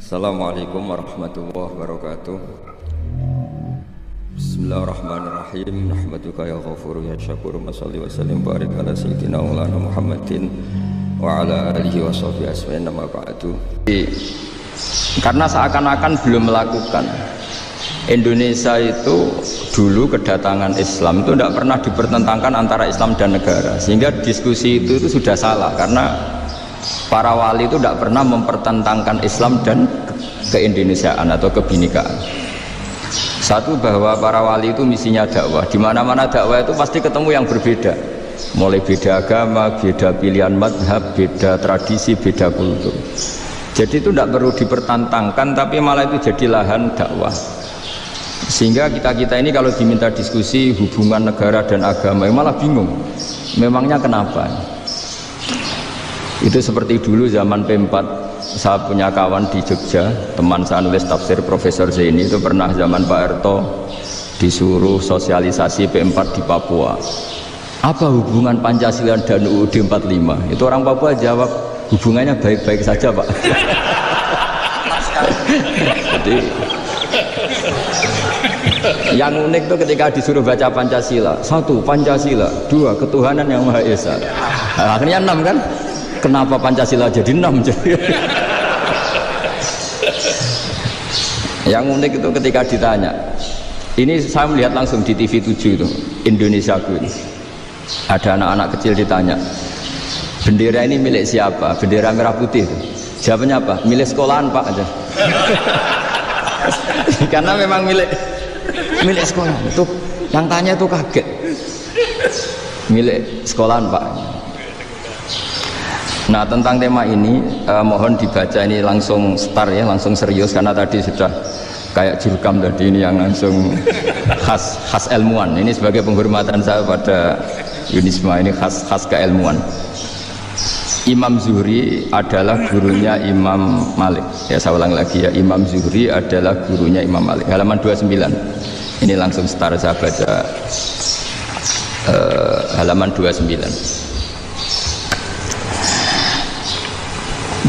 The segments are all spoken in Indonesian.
Assalamualaikum warahmatullahi wabarakatuh. Bismillahirrahmanirrahim. Nahmaduka ya ghafuru ya syakuru. Mashalli wa sallim barik ala sayyidina maulana Muhammadin wa ala alihi wa sahbihi asma'in nama ba'du. Karena seakan-akan belum melakukan, Indonesia itu dulu kedatangan Islam itu tidak pernah dipertentangkan antara Islam dan negara, sehingga diskusi itu sudah salah karena para wali itu tidak pernah mempertentangkan Islam dan keindonesiaan atau kebinekaan. Satu, bahwa para wali itu misinya dakwah. Di mana-mana dakwah itu pasti ketemu yang berbeda, mulai beda agama, beda pilihan madhab, beda tradisi, beda kultur. Jadi itu tidak perlu dipertentangkan, tapi malah itu jadi lahan dakwah. Sehingga kita ini kalau diminta diskusi hubungan negara dan agama malah bingung, memangnya kenapa? Itu seperti dulu zaman P4, saya punya kawan di Jogja, teman saya nulis tafsir Profesor Zaini, itu pernah zaman Pak Harto disuruh sosialisasi P4 di Papua. Apa hubungan Pancasila dan UUD 45? Itu orang Papua jawab, hubungannya baik-baik saja Pak. Jadi yang unik itu ketika disuruh baca Pancasila, satu Pancasila, dua ketuhanan yang Maha Esa. Nah, akhirnya 6 kan? Kenapa Pancasila jadi 6? Yang unik itu ketika ditanya, ini saya melihat langsung di TV 7 itu, Indonesiaku ini, ada anak-anak kecil ditanya, bendera ini milik siapa? Bendera merah putih itu. Jawabannya apa? Milik sekolahan Pak aja. Karena memang milik sekolah. Itu yang tanya itu kaget. Milik sekolahan Pak. Nah, tentang tema ini mohon dibaca ini langsung start ya, langsung serius, karena tadi sudah kayak jurkam tadi, ini yang langsung khas ilmuwan. Ini sebagai penghormatan saya pada Yunisma, ini khas keilmuan. Imam Zuhri adalah gurunya Imam Malik. Ya, saya ulang lagi ya, Imam Zuhri adalah gurunya Imam Malik. Halaman 29. Ini langsung start saya baca halaman 29.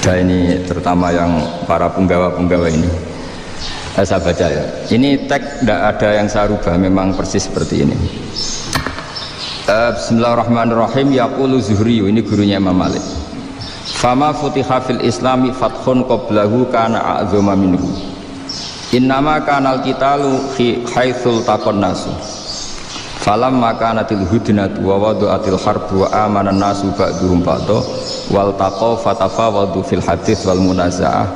Ini terutama yang para penggawa-penggawa ini, saya baca ya. Ini teks tidak ada yang saya rubah, memang persis seperti ini. Bismillahirrahmanirrahim. Yaqulu Zuhri, ini gurunya Imam Malik. Fama futiha fil islami fathun qablahu kana a'zama minhu. Innama kanal qitalu haitsul taqon nasu. Falamma kanatil hudnatu wa wadu'atil harbu wa amana nasu ba'duhum ba'du wal taqaw fatafawadu fil hadits wal munaza'ah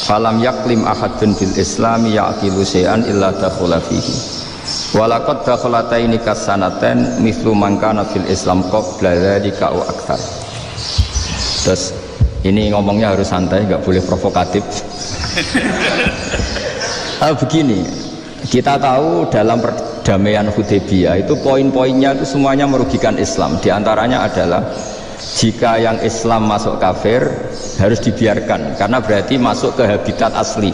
falam yaklim ahadun fil islami ya'qilu syai'an illa dakhula fihi walaqad dakhalataini kasanaten mithlu man kana fil islam qabla dzalika wa aktsar. Terus ini ngomongnya harus santai, nggak boleh provokatif. Begini, kita tahu dalam perdamaian Hudaybiyah itu poin-poinnya itu semuanya merugikan Islam. Di antaranya adalah jika yang Islam masuk kafir harus dibiarkan, karena berarti masuk ke habitat asli.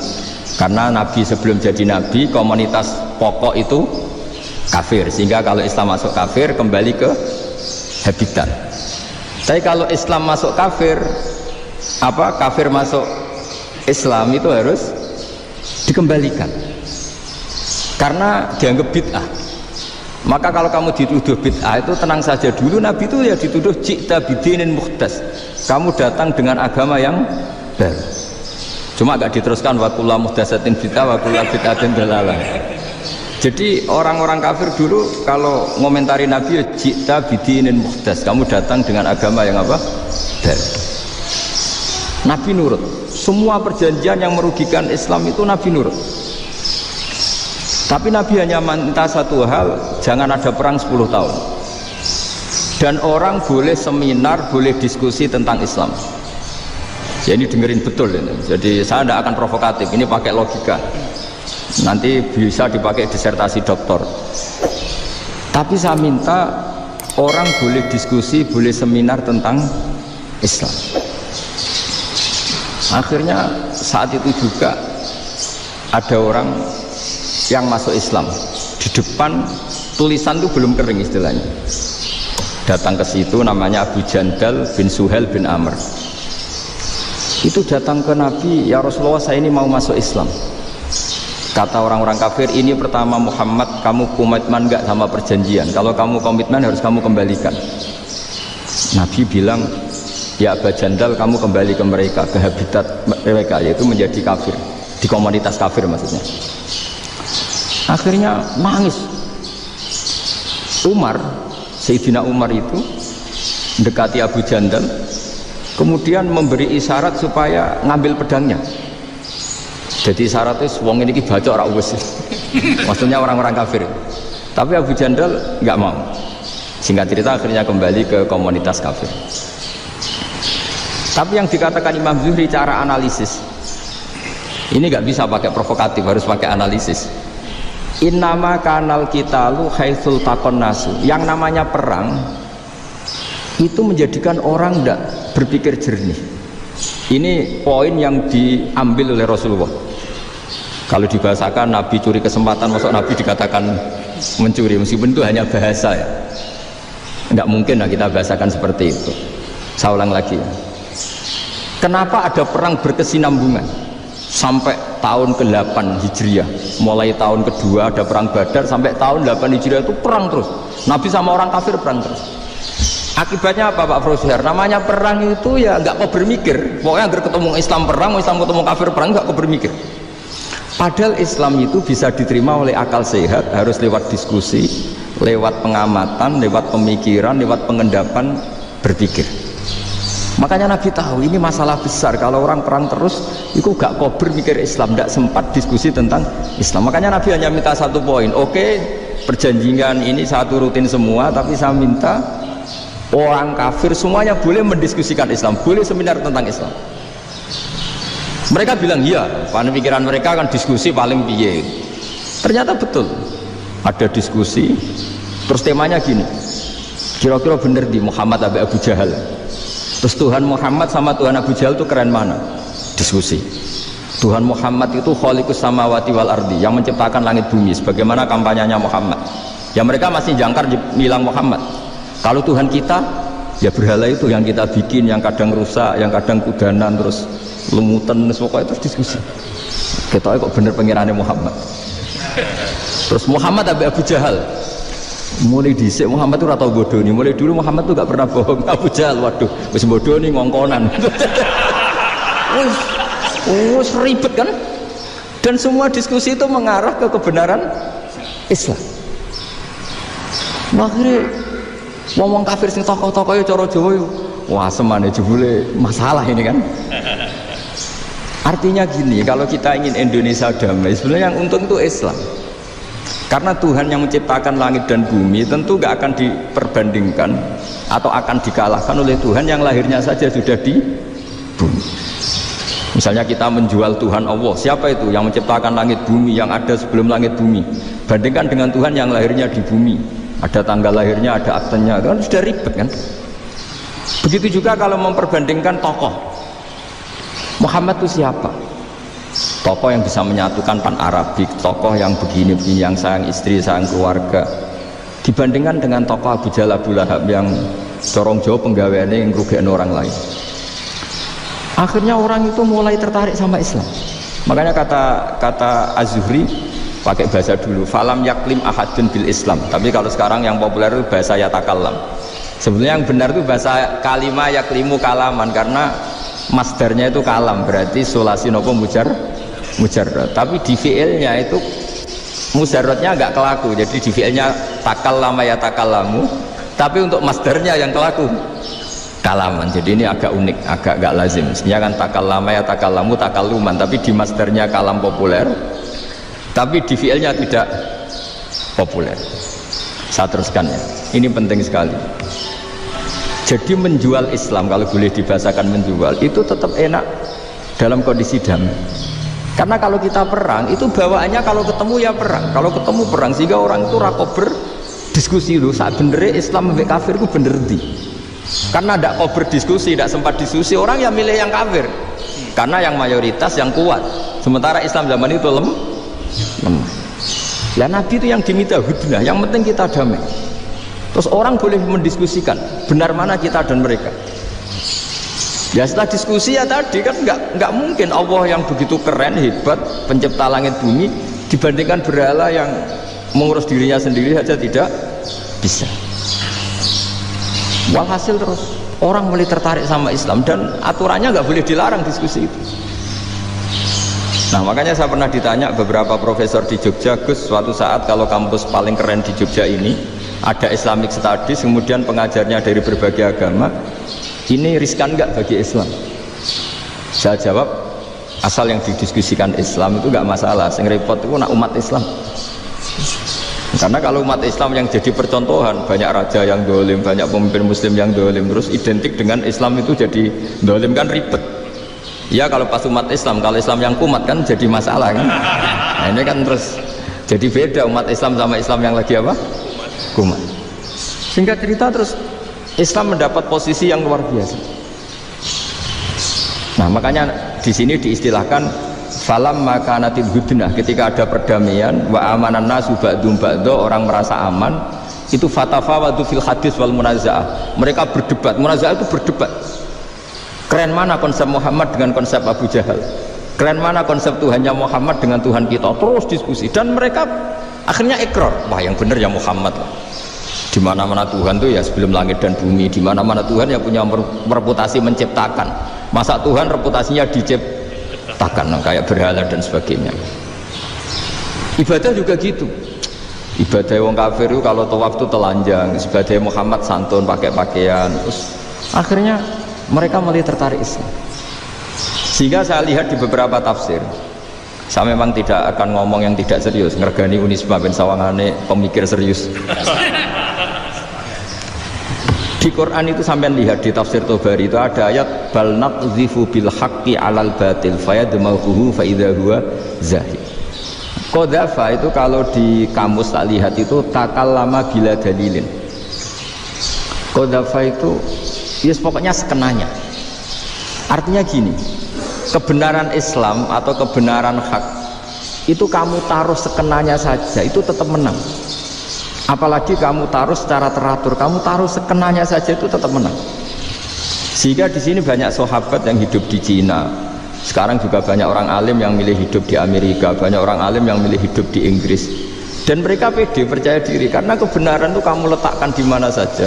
Karena Nabi sebelum jadi Nabi, komunitas pokok itu kafir, sehingga kalau Islam masuk kafir kembali ke habitat. Tapi kalau Islam masuk kafir, kafir masuk Islam itu harus dikembalikan karena dianggap bid'ah. Maka kalau kamu dituduh bid'ah itu tenang saja dulu, Nabi itu ya dituduh ji'ta bidinin muhdas, kamu datang dengan agama yang baru. Cuma gak diteruskan wa kullu muhdasatin bid'ah wa kullu bid'atin dalalah. Jadi orang-orang kafir dulu kalau ngomentari Nabi ya ji'ta bidinin muhdas, kamu datang dengan agama yang apa? Baru. Nabi nurut. Semua perjanjian yang merugikan Islam itu Nabi nurut. Tapi Nabi hanya minta satu hal, jangan ada perang 10 tahun. Dan orang boleh seminar, boleh diskusi tentang Islam. Ya, ini dengerin betul ini. Jadi saya tidak akan provokatif, ini pakai logika. Nanti bisa dipakai disertasi doktor. Tapi saya minta orang boleh diskusi, boleh seminar tentang Islam. Akhirnya saat itu juga ada orang yang masuk Islam, di depan tulisan itu belum kering istilahnya, datang ke situ, namanya Abu Jandal bin Suhail bin Amr. itu datang ke Nabi, ya Rasulullah saya ini mau masuk Islam. Kata orang-orang kafir, ini pertama Muhammad, kamu komitmen enggak sama perjanjian? Kalau kamu komitmen harus kamu kembalikan. Nabi bilang, ya Aba Jandal kamu kembali ke mereka, ke habitat mereka, yaitu menjadi kafir, di komunitas kafir maksudnya. Akhirnya nangis. Umar, Sayyidina Umar itu mendekati Abu Jandal, kemudian memberi isyarat supaya ngambil pedangnya. Jadi isyaratnya wong ini baca ora wis. Maksudnya orang-orang kafir. Tapi Abu Jandal nggak mau. Singkat cerita akhirnya kembali ke komunitas kafir. Tapi yang dikatakan Imam Zuhri cara analisis ini nggak bisa pakai provokatif, harus pakai analisis. Innama kanal qitalu haitsul taqon nasu. Yang namanya perang itu menjadikan orang tidak berpikir jernih. Ini poin yang diambil oleh Rasulullah. Kalau dibahasakan Nabi curi kesempatan, masuk Nabi dikatakan mencuri, meskipun itu hanya bahasa ya. Tidak mungkin lah kita bahasakan seperti itu. Saya ulang lagi ya. Kenapa ada perang berkesinambungan sampai tahun ke-8 Hijriah? Mulai tahun kedua ada perang Badar sampai tahun 8 Hijriah itu perang terus. Nabi sama orang kafir perang terus. Akibatnya apa Pak Profesor? Namanya perang itu ya nggak kau bermikir. Pokoknya agar ketemu Islam perang, Islam ketemu kafir perang, nggak kau bermikir. Padahal Islam itu bisa diterima oleh akal sehat, harus lewat diskusi, lewat pengamatan, lewat pemikiran, lewat pengendapan berpikir. Makanya Nabi tahu ini masalah besar. Kalau orang perang terus, itu gak kau berpikir Islam, tidak sempat diskusi tentang Islam. Makanya Nabi hanya minta satu poin. Oke, perjanjian ini satu rutin semua, tapi saya minta orang kafir semuanya boleh mendiskusikan Islam, boleh seminar tentang Islam. Mereka bilang iya, pada pikiran mereka kan diskusi paling piye. Ternyata betul, ada diskusi. Terus temanya gini, kira-kira bener di Muhammad Abi Abu Jahal. Terus Tuhan Muhammad sama Tuhan Abu Jahal itu keren mana? Diskusi. Tuhan Muhammad itu khaliqus samawati wal ardi, yang menciptakan langit bumi. Sebagaimana kampanyenya Muhammad. Ya mereka masih jangkar bilang Muhammad. Kalau Tuhan kita, ya berhala itu yang kita bikin, yang kadang rusak, yang kadang kudanan, terus lumutan, pokoknya terus diskusi. Kita kok bener pengirannya Muhammad. Terus Muhammad Abu Jahal, mulai dhisik Muhammad itu ratau bodoh nih. Mulai dulu Muhammad itu gak pernah bohong. Abu Jahal, waduh, wis bodoh nih ngongkonan. Wis ribet kan? Dan semua diskusi itu mengarah ke kebenaran Islam. Akhirnya ngomong kafir sing tokoh-tokohnya cara Jawa yuk, wah semane jebule masalah ini kan. Artinya gini, kalau kita ingin Indonesia damai, sebenarnya yang untung itu Islam. Karena Tuhan yang menciptakan langit dan bumi tentu gak akan diperbandingkan atau akan dikalahkan oleh Tuhan yang lahirnya saja sudah di bumi. Misalnya kita menjual Tuhan Allah, siapa itu yang menciptakan langit bumi, yang ada sebelum langit bumi, bandingkan dengan Tuhan yang lahirnya di bumi, ada tanggal lahirnya, ada aktenya, kan sudah ribet kan. Begitu juga kalau memperbandingkan tokoh, Muhammad itu siapa? Tokoh yang bisa menyatukan pan Arabik, tokoh yang begini-begini, yang sayang istri, sayang keluarga, dibandingkan dengan tokoh Abu Jahal Abu Lahab yang corong jauh penggaweannya yang ngerugikan orang lain. Akhirnya orang itu mulai tertarik sama Islam. Makanya kata Az-Zuhri pakai bahasa dulu, falam yaklim ahadun bil Islam. Tapi kalau sekarang yang populer itu bahasa yatakallam. Sebenarnya yang benar itu bahasa kalimah yaklimu kalaman, karena masdarnya itu kalam, berarti sulasi nopo mujarrad. Tapi di fi'ilnya itu mujarradnya agak kelaku, jadi di fi'ilnya takallama ya takallamu, tapi untuk masdarnya yang kelaku kalaman. Jadi ini agak unik, agak gak lazim. Sebenarnya kan takallama ya takallamu takalluman, tapi di masdarnya kalam populer, tapi di fi'ilnya tidak populer. Saya teruskan ya, ini penting sekali. Jadi menjual Islam, kalau boleh dibahasakan menjual, itu tetap enak dalam kondisi damai. Karena kalau kita perang, itu bawaannya kalau ketemu ya perang. Kalau ketemu perang, sehingga orang itu rakober diskusi dulu. Saat benernya Islam sampai kafir itu bener di. Karena tidak kober diskusi, tidak sempat diskusi, orang yang milih yang kafir. Karena yang mayoritas yang kuat. Sementara Islam zaman itu lemah. Ya Nabi itu yang diminta hudnah, yang penting kita damai. Terus orang boleh mendiskusikan benar mana kita dan mereka. Ya setelah diskusi ya tadi kan nggak mungkin Allah yang begitu keren hebat pencipta langit bumi dibandingkan berhala yang mengurus dirinya sendiri saja tidak bisa. Walhasil terus orang mulai tertarik sama Islam dan aturannya nggak boleh dilarang diskusi itu. Nah makanya saya pernah ditanya beberapa profesor di Jogja, Gus suatu saat kalau kampus paling keren di Jogja ini ada Islamic Studies kemudian pengajarnya dari berbagai agama, ini riskan nggak bagi Islam? Saya jawab asal yang didiskusikan Islam itu nggak masalah, yang repot itu nak umat Islam. Karena kalau umat Islam yang jadi percontohan, banyak raja yang dolim, banyak pemimpin muslim yang dolim, terus identik dengan Islam itu jadi dolim kan ribet. Ya kalau pas umat Islam, kalau Islam yang kumat kan jadi masalah kan. Nah ini kan terus jadi beda umat Islam sama Islam yang lagi apa? Kumat. Singkat cerita terus Islam mendapat posisi yang luar biasa. Nah makanya di sini diistilahkan falam makanatil hudnah, ketika ada perdamaian wa amanan nasu ba'dum ba'do, orang merasa aman, itu fatafawadu fil hadis wal munazaah, mereka berdebat. Munazaah itu berdebat, keren mana konsep Muhammad dengan konsep Abu Jahal, keren mana konsep Tuhannya Muhammad dengan Tuhan kita, terus diskusi dan mereka akhirnya ikrar, wah yang benar ya Muhammad. Di mana-mana Tuhan tuh ya sebelum langit dan bumi, di mana-mana Tuhan yang punya reputasi menciptakan. Masa Tuhan reputasinya diciptakan kayak berhala dan sebagainya. Ibadah juga gitu. Ibadah wong kafir itu kalau tawaf itu telanjang, ibadah Muhammad santun pakai pakaian. Terus akhirnya mereka mulai tertarik Islam. Sehingga saya lihat di beberapa tafsir, saya memang tidak akan ngomong yang tidak serius, ngergani Unisba bin Sawangane pemikir serius. Di Quran itu sampai lihat di tafsir Tobari itu ada ayat bal naqdhifu bil haqqi 'alal batil fayadmaghuhu fa idza huwa zahid. Qadhafa itu kalau di kamus tak lihat itu takallama bila dalilin. Qadhafa itu yes, pokoknya sekenanya. Artinya gini, kebenaran Islam atau kebenaran hak itu kamu taruh sekenanya saja itu tetap menang. Apalagi kamu taruh secara teratur, kamu taruh sekenanya saja itu tetap menang. Sehingga di sini banyak sahabat yang hidup di Cina. Sekarang juga banyak orang alim yang milih hidup di Amerika, banyak orang alim yang milih hidup di Inggris. Dan mereka pede, percaya diri karena kebenaran itu kamu letakkan di mana saja,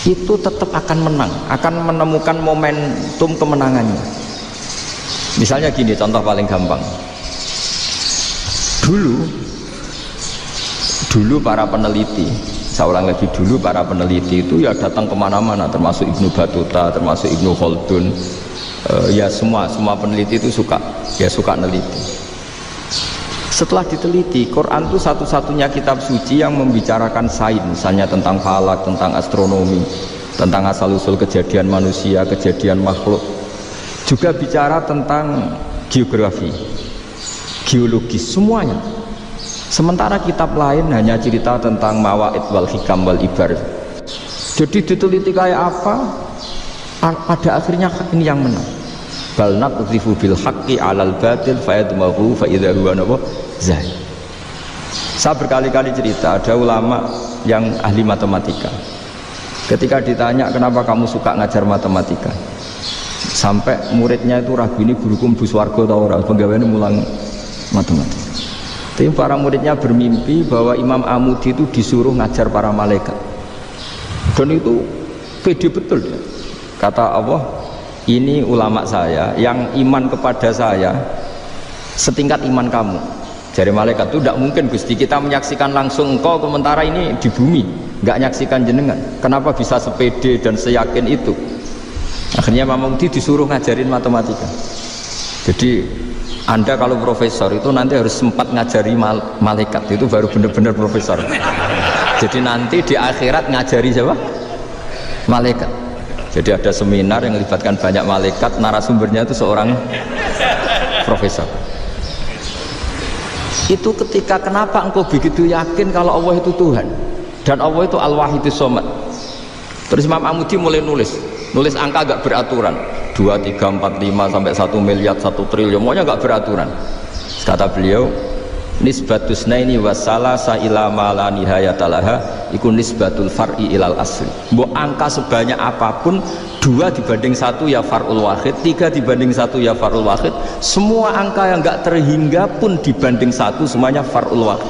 itu tetap akan menang, akan menemukan momentum kemenangannya. Misalnya gini, contoh paling gampang. Dulu para peneliti, saya ulang lagi, dulu para peneliti itu ya datang kemana-mana, termasuk Ibnu Battuta, termasuk Ibnu Khaldun, ya semua peneliti itu suka neliti. Setelah diteliti, Quran itu satu-satunya kitab suci yang membicarakan sains, misalnya tentang falak, tentang astronomi, tentang asal-usul kejadian manusia, kejadian makhluk, juga bicara tentang geografi, geologis, semuanya. Sementara kitab lain hanya cerita tentang mawaid wal hikam wal ibar. Jadi diteliti kayak apa, pada akhirnya ini yang menang. Bal naqdhifu bil haqqi 'alal batil fayadmaghu fa idza huwa zahid. Saya berkali-kali cerita, ada ulama yang ahli matematika. Ketika ditanya kenapa kamu suka ngajar matematika, sampai muridnya itu ragu, ini guruku mlebu swarga ta ora, penggaweane mulang matematika. Tapi para muridnya bermimpi bahwa Imam Amudi itu disuruh ngajar para malaikat, dan itu pede betul ya. Kata Allah, ini ulama saya yang iman kepada saya setingkat iman kamu. Jadi malaikat itu tidak mungkin Gusti, kita menyaksikan langsung engkau, sementara ini di bumi nggak nyaksikan jenengan, kenapa bisa sepede dan seyakin itu? Akhirnya Imam Amudi disuruh ngajarin matematika. Jadi Anda kalau profesor itu nanti harus sempat ngajari malaikat, itu baru benar-benar profesor. Jadi nanti di akhirat ngajari siapa? Malaikat. Jadi ada seminar yang melibatkan banyak malaikat, narasumbernya itu seorang profesor. Itu ketika kenapa engkau begitu yakin kalau Allah itu Tuhan dan Allah itu Al-Wahidus Shomad. Terus Imam Amudi mulai nulis angka agak beraturan, 2, 3, 4, 5 sampai 1 miliar, 1 triliun, semuanya enggak beraturan. Kata beliau, nisbatus naini wasalasa ila ma la nihayatalaha iku nisbatul far'i ilal asli. Mbok angka sebanyak apapun 2 dibanding 1 ya far'ul wahid, 3 dibanding 1 ya far'ul wahid. Semua angka yang enggak terhingga pun dibanding 1 semuanya far'ul wahid.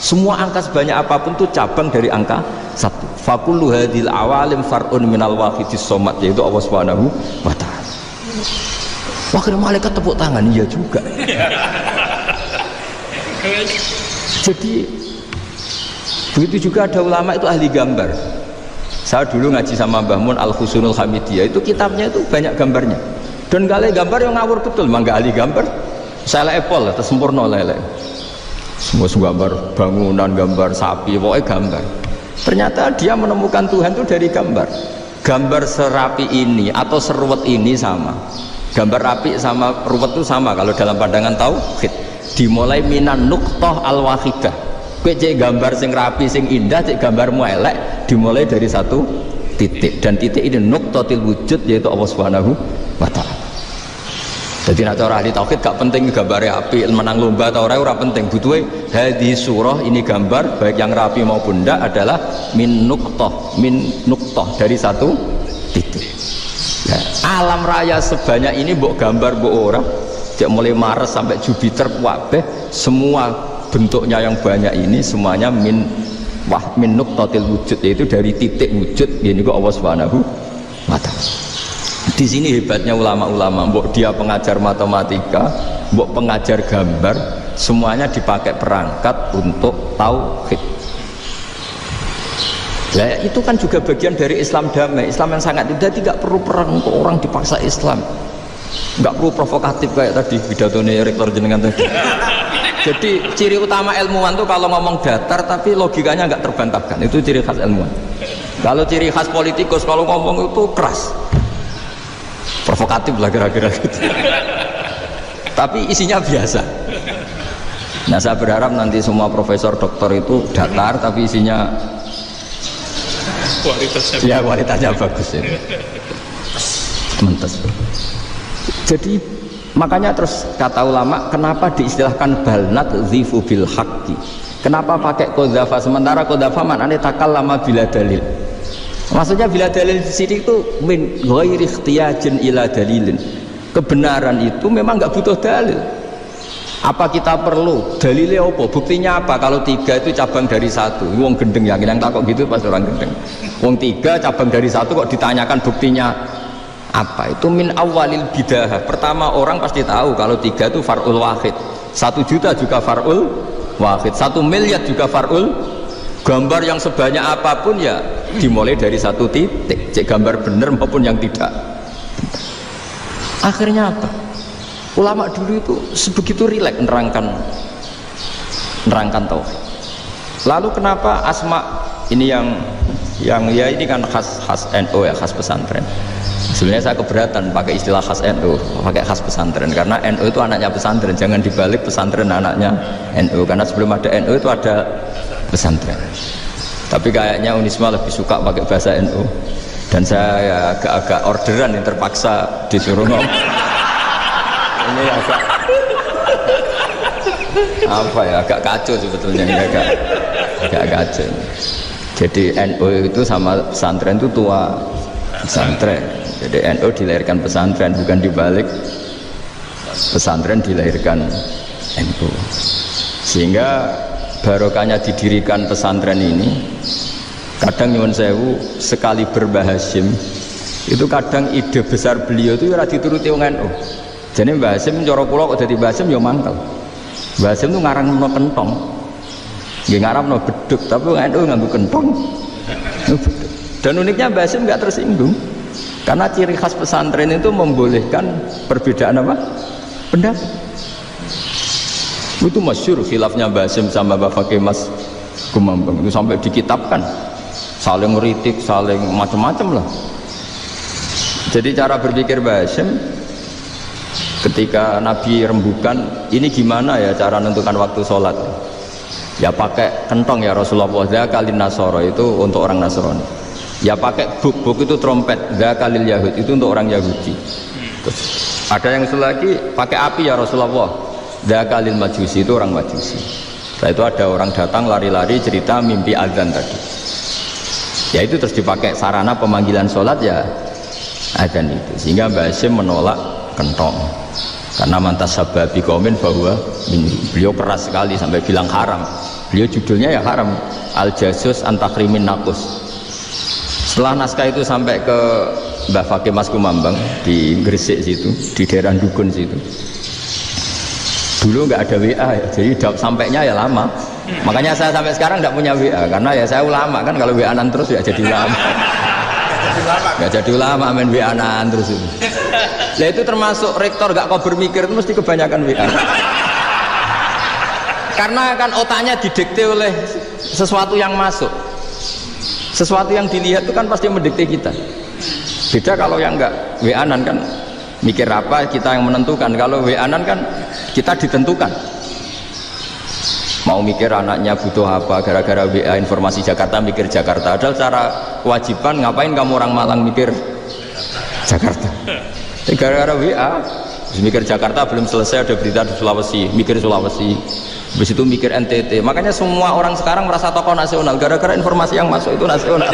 Semua angka sebanyak apapun itu cabang dari angka 1. Fakullu hadhil awalim far'un minal wahidis somad, yaitu Allah Subhanahu wa ta'ala. Wakil malaikat tepuk tangan, iya juga. Jadi begitu juga ada ulama itu ahli gambar. Saya dulu ngaji sama Mbah Mun Al-Husunul Hamidiyah, itu kitabnya itu banyak gambarnya. Dan kali gambar yang ngawur betul, mangga ahli gambar. Saya epol, terus sempurna lele. Semua gambar bangunan, gambar sapi, pokoknya gambar. Ternyata dia menemukan Tuhan itu dari gambar. Gambar serapi ini atau seruwet ini sama. Gambar rapi sama ruwet itu sama kalau dalam pandangan tauhid. Dimulai minan nuqtah al-wahidah. Kowe cek gambar sing rapi sing indah, cek gambarmu elek, dimulai dari 1 titik, dan titik ini nuqtatil wujud, yaitu Allah Subhanahu wa ta'ala. Jadi nek cara ahli tauhid gak penting gambare apik, menang lomba atau ora penting, butuhe hadis surah ini gambar baik yang rapi maupun ndak adalah min nuqtah dari 1 titik. Ya, alam raya sebanyak ini mbok gambar mbok ora, cek mulai Mars sampai Jupiter kabeh semua bentuknya yang banyak ini semuanya min nuqtatil wujud, yaitu dari titik wujud, ini kok Allah Subhanahu wa ta'ala. Di sini hebatnya ulama-ulama, mbok dia pengajar matematika, mbok pengajar gambar, semuanya dipakai perangkat untuk tauhid. Nah, itu kan juga bagian dari Islam damai, Islam yang sangat tidak perlu perang untuk orang dipaksa Islam. Nggak perlu provokatif kayak tadi pidatonya rektor jenengan tadi. Jadi ciri utama ilmuwan tuh kalau ngomong datar tapi logikanya nggak terbantahkan, itu ciri khas ilmuwan. Kalau ciri khas politikus kalau ngomong itu keras, provokatif lah kira-kira gitu. Tapi isinya biasa. Nah, saya berharap nanti semua profesor doktor itu datar tapi isinya kualitasnya bagus ya. Mentes. Jadi makanya terus kata ulama, kenapa diistilahkan balnat zifu bil haqqi? Kenapa pakai qadzafa sementara qadzafa maknanya takallama bila dalil? Maksudnya bila dalil di sini itu min ghairi ikhtiyajin ila dalilin. Kebenaran itu memang nggak butuh dalil. Apa kita perlu dalilnya apa? Buktinya apa? Kalau 3 itu cabang dari 1. Wong gendeng yang takut gitu pas orang gendeng. Wong 3 cabang dari 1 kok ditanyakan buktinya apa? Itu min awalil bidah. Pertama orang pasti tahu kalau 3 itu far'ul wahid, 1 juta juga far'ul wahid, 1 miliar juga far'ul. Gambar yang sebanyak apapun ya dimulai dari 1 titik, cek gambar bener maupun yang tidak. Akhirnya apa? Ulama dulu itu sebegitu rileks nerangkan tauhid. Lalu kenapa asma ini yang ya ini kan khas NU ya, khas pesantren. Sebenarnya saya keberatan pakai istilah khas NU, pakai khas pesantren, karena NU itu anaknya pesantren, jangan dibalik pesantren anaknya NU, karena sebelum ada NU itu ada pesantren. Tapi kayaknya Unisma lebih suka pakai bahasa NU, dan saya ya agak orderan yang terpaksa disuruh ngomong. Ini agak apa ya, agak kacau sebetulnya, ini agak kacau. Jadi NU itu sama pesantren itu tua pesantren. Jadi NU dilahirkan pesantren, bukan dibalik pesantren dilahirkan NU. Sehingga barokahnya didirikan pesantren ini, kadang nyuwun sewu sekali berbahashim itu kadang ide besar beliau itu ora dituruti wong NU. Jadi Mbah Hasim cara kula kok dadi Mbah Hasim ya mangkel. Mbah Hasim itu ngarangno kentong. Nggih ngarangno beduk, tapi wong NU nganggo kentong. Dan uniknya Mbah Hasim enggak tersinggung. Karena ciri khas pesantren itu membolehkan perbedaan apa? Pendapat. Itu masyhur khilafnya Mbah Hasim sama Mbah Fakih Mas Gumambang, itu sampai dikitabkan, saling ngeritik, saling macam-macam lah. Jadi cara berpikir Mbah Hasim ketika Nabi rembukan, ini gimana ya cara menentukan waktu sholat? Ya pakai kentong ya Rasulullah, dzakalin nasara, itu untuk orang Nasrani. Ya pakai buk itu trompet, dzakalil yahud, itu untuk orang Yahudi. Terus ada yang lagi pakai api ya Rasulullah, dzakalil majusi, itu orang Majusi. Setelah itu ada orang datang lari-lari cerita mimpi azan tadi. Ya itu terus dipakai sarana pemanggilan sholat ya adzan itu. Sehingga Mbah Hasyim menolak kentong karena mantas sababi qaumin bahwa beliau keras sekali sampai bilang haram. Beliau judulnya ya haram, al jasus antakrimin nakus. Setelah naskah itu sampai ke Mbah Fakih Mas Kumambang di Gresik situ, di daerah Dukun situ. Dulu nggak ada WA ya, jadi sampainya ya lama. Makanya saya sampai sekarang nggak punya WA karena ya saya ulama kan, kalau WA-an terus ya jadi ulama. Nggak jadi ulama main WA-an terus itu. Nah itu termasuk rektor gak kau bermikir itu mesti kebanyakan WA. Karena kan otaknya didikte oleh sesuatu yang masuk, sesuatu yang dilihat itu kan pasti mendikte kita. Beda kalau yang enggak WA-an kan mikir apa kita yang menentukan. Kalau WA-an kan kita ditentukan. Mau mikir anaknya butuh apa gara-gara WA informasi Jakarta mikir Jakarta. Padahal secara kewajiban ngapain kamu orang Malang mikir Jakarta? Gara-gara WA mikir Jakarta belum selesai ada berita di Sulawesi, mikir Sulawesi. Habis itu mikir NTT. Makanya semua orang sekarang merasa tokoh nasional gara-gara informasi yang masuk itu nasional.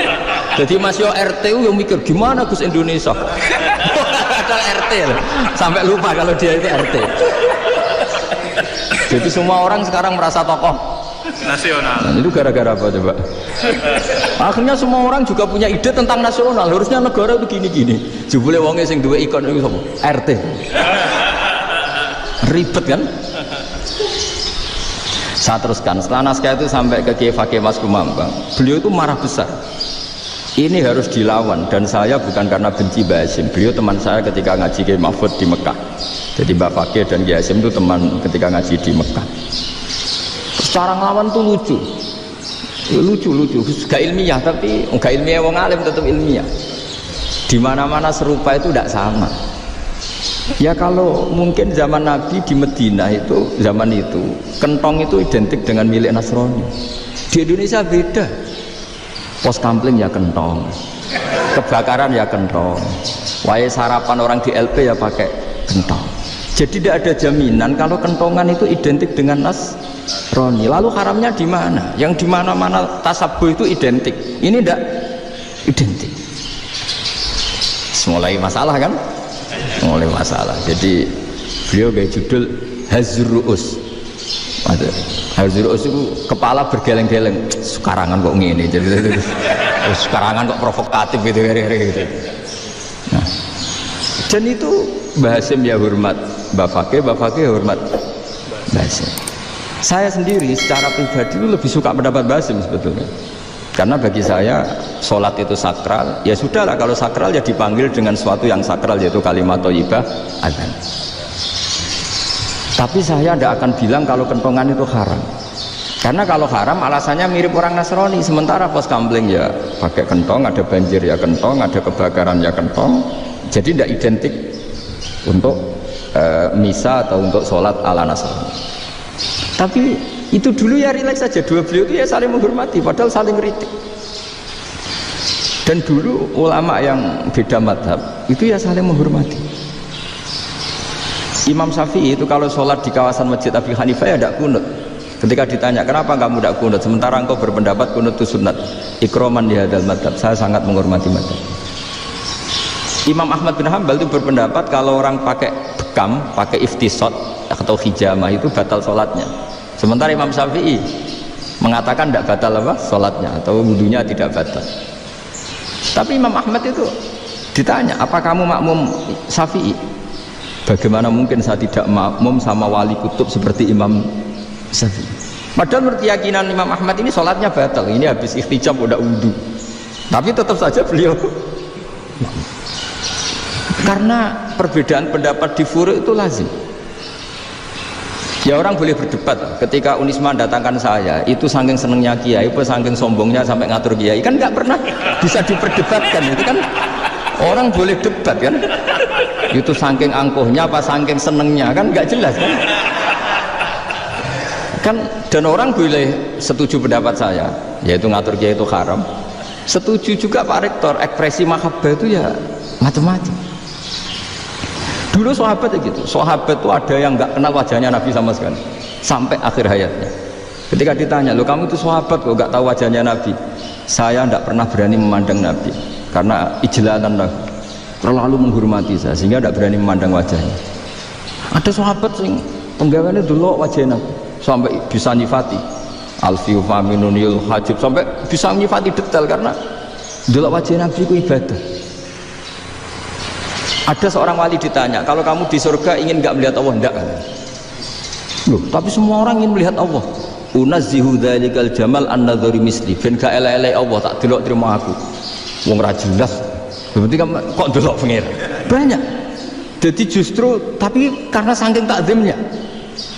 Jadi Mas Yo RT yang mikir gimana Gus Indonesia. Ada RT loh. Sampai lupa kalau dia itu RT. Jadi semua orang sekarang merasa tokoh nasional. Nah, itu gara-gara apa coba? Akhirnya semua orang juga punya ide tentang nasional. Harusnya negara itu gini-gini. Jebule wonge sing duwe ikon itu sapa? RT. Ribet kan? Saya teruskan. Setelah naskah itu sampai ke Kiai Fakih Mas Kumambang. Beliau itu marah besar. Ini harus dilawan dan saya bukan karena benci Mbah Hasyim. Beliau teman saya ketika ngaji Kiai Mahfud di Mekah. Jadi Mbah Fakih dan Kiai Hasyim itu teman ketika ngaji di Mekah. Cara ngelawan tuh lucu, gak ilmiah tapi gak ilmiah, wong alim tetap ilmiah. Di mana-mana serupa itu tidak sama. Ya kalau mungkin zaman Nabi di Medina itu zaman itu kentong itu identik dengan milik Nasrani. Di Indonesia beda. Pos kampling ya kentong, kebakaran ya kentong, wae sarapan orang di LP ya pakai kentong. Jadi tidak ada jaminan kalau kentongan itu identik dengan Nasrani. Lalu haramnya di mana? Yang di mana-mana tasabuh itu identik. Ini tidak identik. Mulai masalah kan? Mulai masalah. Jadi beliau kayak judul Hazruus. Hazruus itu kepala bergeleng-geleng. Sekarangan kok ngene. Jadi sekarangan kok provokatif gitu. Nah, dan itu Mbah Hasyim ya hormat Mbah Fakih hormat Mbah Hasyim. Saya sendiri secara pribadi itu lebih suka pendapat Mbah Hasyim sebetulnya. Karena bagi saya sholat itu sakral, ya sudahlah kalau sakral ya dipanggil dengan sesuatu yang sakral yaitu kalimat thayyibah adzan. Tapi saya tidak akan bilang kalau kentongan itu haram. Karena kalau haram alasannya mirip orang Nasrani. Sementara pos kampling ya pakai kentong, ada banjir ya kentong, ada kebakaran ya kentong. Jadi tidak identik untuk misa atau untuk sholat ala Nasrani. Tapi itu dulu ya rileks saja, dua beliau itu ya saling menghormati padahal saling kritik. Dan dulu ulama yang beda madhab itu ya saling menghormati. Imam Syafi'i itu kalau sholat di kawasan Masjid Abi Hanifah ya tidak kunut. Ketika ditanya kenapa kamu tidak kunut sementara engkau berpendapat kunut itu sunat, ikroman di hadal madhab, saya sangat menghormati madhab. Imam Ahmad bin Hanbal itu berpendapat kalau orang pakai bekam, pakai iftisot atau hijamah itu batal sholatnya. Sementara Imam Syafi'i mengatakan tidak batal apa sholatnya atau wudunya tidak batal. Tapi Imam Ahmad itu ditanya, apa kamu makmum Syafi'i? Bagaimana mungkin saya tidak makmum sama wali kutub seperti Imam Syafi'i? Padahal menurut keyakinan Imam Ahmad ini sholatnya batal. Ini habis ikhtijar udah wudu. Tapi tetap saja beliau karena perbedaan pendapat di furu itu lazim. Ya orang boleh berdebat. Ketika Unisma datangkan saya, itu saking senengnya kiai, apa saking sombongnya sampai ngatur kiai, kan nggak pernah bisa diperdebatkan. Itu kan orang boleh debat kan? Itu saking angkuhnya apa saking senengnya kan nggak jelas kan? Kan dan orang boleh setuju pendapat saya, yaitu ngatur kiai itu haram. Setuju juga Pak Rektor, ekspresi mahabbah itu ya macam-macam. Dulu sahabat gitu, sahabat itu ada yang nggak kenal wajahnya Nabi sama sekali sampai akhir hayatnya. Ketika ditanya, lo kamu itu sahabat kok nggak tahu wajahnya Nabi? Saya tidak pernah berani memandang Nabi karena ijlalan Nabi. terlalu menghormati saya sehingga tidak berani memandang wajahnya. Ada sahabat yang penggawaannya dulu wajahnya sampai bisa nyifati alfiu faminunil hajib, sampai bisa nyifati detail karena dulu wajah Nabi itu ibadah. Ada seorang wali ditanya, kalau kamu di surga ingin nggak melihat Allah? Enggak. Loh, tapi semua orang ingin melihat Allah. Unazzihu dzalikal jamal an-nadhari misli, ben gak elek-elek Allah tak delok terima aku. Wong ra jelas. Berarti kok delok pengen. Banyak. Jadi justru tapi karena saking takzimnya.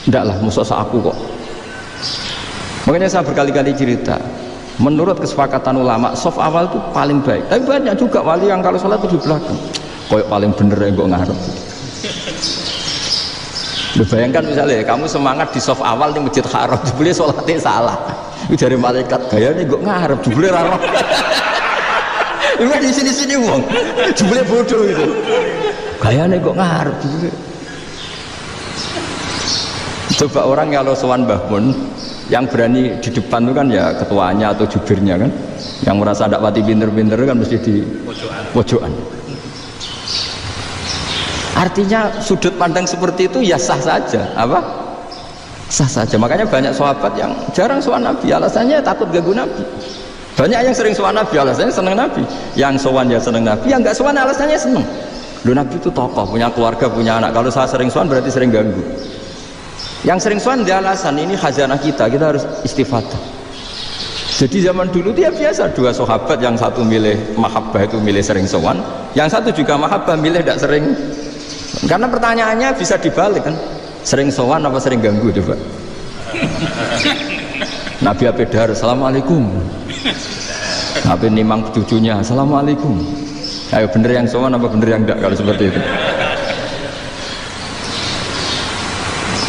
Enggak lah, mosok aku kok. Makanya saya berkali-kali cerita, menurut kesepakatan ulama, soft awal itu paling baik. Tapi banyak juga wali yang kalau sholat itu di belakang. Koyok paling bener yang gue ngarep. Bayangkan misalnya kamu semangat di soft awal di masjid haram, jebule sholatnya salah. Itu dari malaikat gayanya gue ngarep, jebule raro. Itu di sini-sini wong, jebule bodoh itu. Gayanya gue ngarep, jebule. Coba orang kalau sowan Mbah Mun, yang berani di depan itu kan ya ketuanya atau jubirnya kan, yang merasa tidak pati pinter-pinter kan mesti di pojokan. Artinya sudut pandang seperti itu ya sah saja, apa? Sah saja. Makanya banyak sahabat yang jarang sowan Nabi, alasannya takut ganggu Nabi. Banyak yang sering sowan Nabi, alasannya seneng Nabi. Yang sowan ya seneng Nabi, yang nggak sowan alasannya seneng. Loh, Nabi itu tokoh, punya keluarga, punya anak. Kalau saya sering sowan berarti sering ganggu. Yang sering sowan dia alasan ini khazanah kita harus istifadah. Jadi zaman dulu dia biasa, dua sahabat yang satu milih mahabbah itu milih sering sowan, yang satu juga mahabbah milih tidak sering. Karena pertanyaannya bisa dibalik kan, sering sowan apa sering ganggu coba. Nabi Abedar assalamualaikum, Nabi nimang cucunya assalamualaikum. Ayo bener yang sowan apa bener yang enggak kalau seperti itu.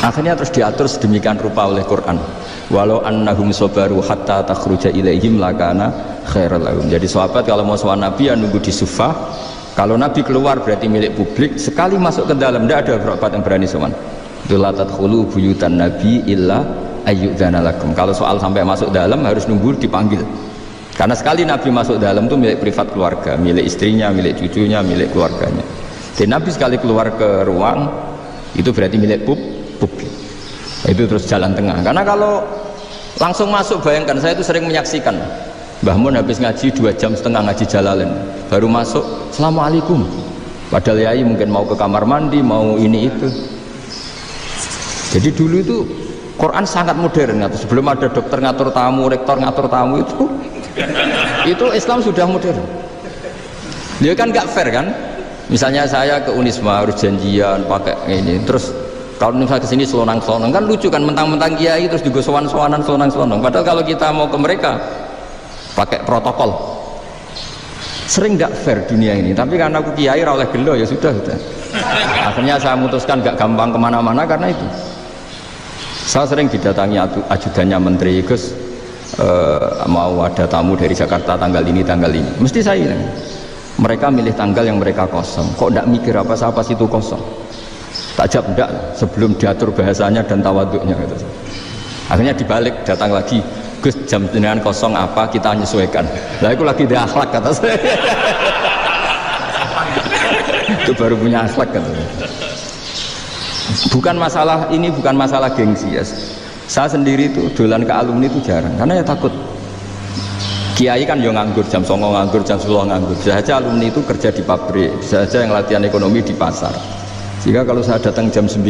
Akhirnya terus diatur sedemikian rupa oleh Quran. Walau annahum sabaru hatta takhruja ilaihim lakana khairal lahum. Jadi sahabat kalau mau sowan Nabi ya nunggu di sufah. Kalau Nabi keluar berarti milik publik. Sekali masuk ke dalam tidak ada sahabat yang berani sowan. La tadkhulu buyutan nabi illa ayyudzana lakum. Kalau soal sampai masuk dalam harus nunggu dipanggil. Karena sekali Nabi masuk dalam itu milik privat keluarga, milik istrinya, milik cucunya, milik keluarganya. Dan Nabi sekali keluar ke ruang itu berarti milik publik. Itu terus jalan tengah. Karena kalau langsung masuk, bayangkan saya itu sering menyaksikan Mbah Mun habis ngaji 2,5 jam ngaji Jalalain, baru masuk assalamualaikum. Padahal yai mungkin mau ke kamar mandi, mau ini itu. Jadi dulu itu Quran sangat modern. Sebelum ada dokter ngatur tamu, rektor ngatur tamu itu Islam sudah modern. Dia kan gak fair kan? Misalnya saya ke Unisma harus janjian pakai ini, terus kalau misalnya kesini selonang-selonang kan lucu kan, mentang-mentang kiai terus juga sowan-sowanan selonang-selonang. Padahal kalau kita mau ke mereka pakai protokol, sering tidak fair dunia ini. Tapi karena aku kiai oleh gelo ya sudah. Akhirnya saya memutuskan gak gampang kemana-mana karena itu. Saya sering didatangi ajudannya menteri, Gus mau ada tamu dari Jakarta tanggal ini, mesti saya ini. Mereka milih tanggal yang mereka kosong. Kok tidak mikir apa situ kosong? Tak jawab enggak sebelum diatur bahasanya dan tawaduknya gitu. Akhirnya dibalik, datang lagi, Gus jam jenengan kosong apa, kita menyesuaikan. Lah itu lagi di akhlak kata saya. Itu baru punya akhlak kata saya. Bukan masalah ini, bukan masalah gengsi ya. Saya sendiri itu dolan ke alumni itu jarang karena ya takut. Kiai kan yang nganggur, jam 9 nganggur, jam 10 nganggur. Bisa saja alumni itu kerja di pabrik, bisa saja yang latihan ekonomi di pasar. Jika kalau saya datang jam 9,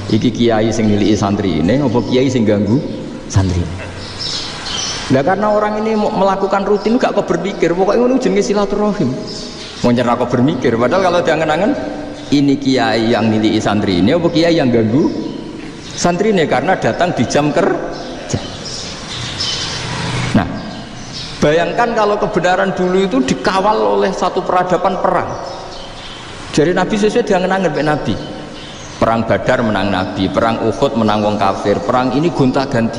iki kiai sing miliki santri ini, apa kiai sing ganggu santri. Nah karena orang ini melakukan rutin, gak kok berpikir, pokoknya ini jenis silaturahim. Mau nyerah kok berpikir, padahal kalau diangen-angen, ini kiai yang miliki santri ini, apa kiai yang ganggu santri ini karena datang di jam kerja. Nah, bayangkan kalau kebenaran dulu itu dikawal oleh satu peradaban perang. Jadi Nabi sesuai diangen-angen oleh Nabi. Perang Badar menang Nabi, perang Uhud menang wong kafir, perang ini gonta-ganti.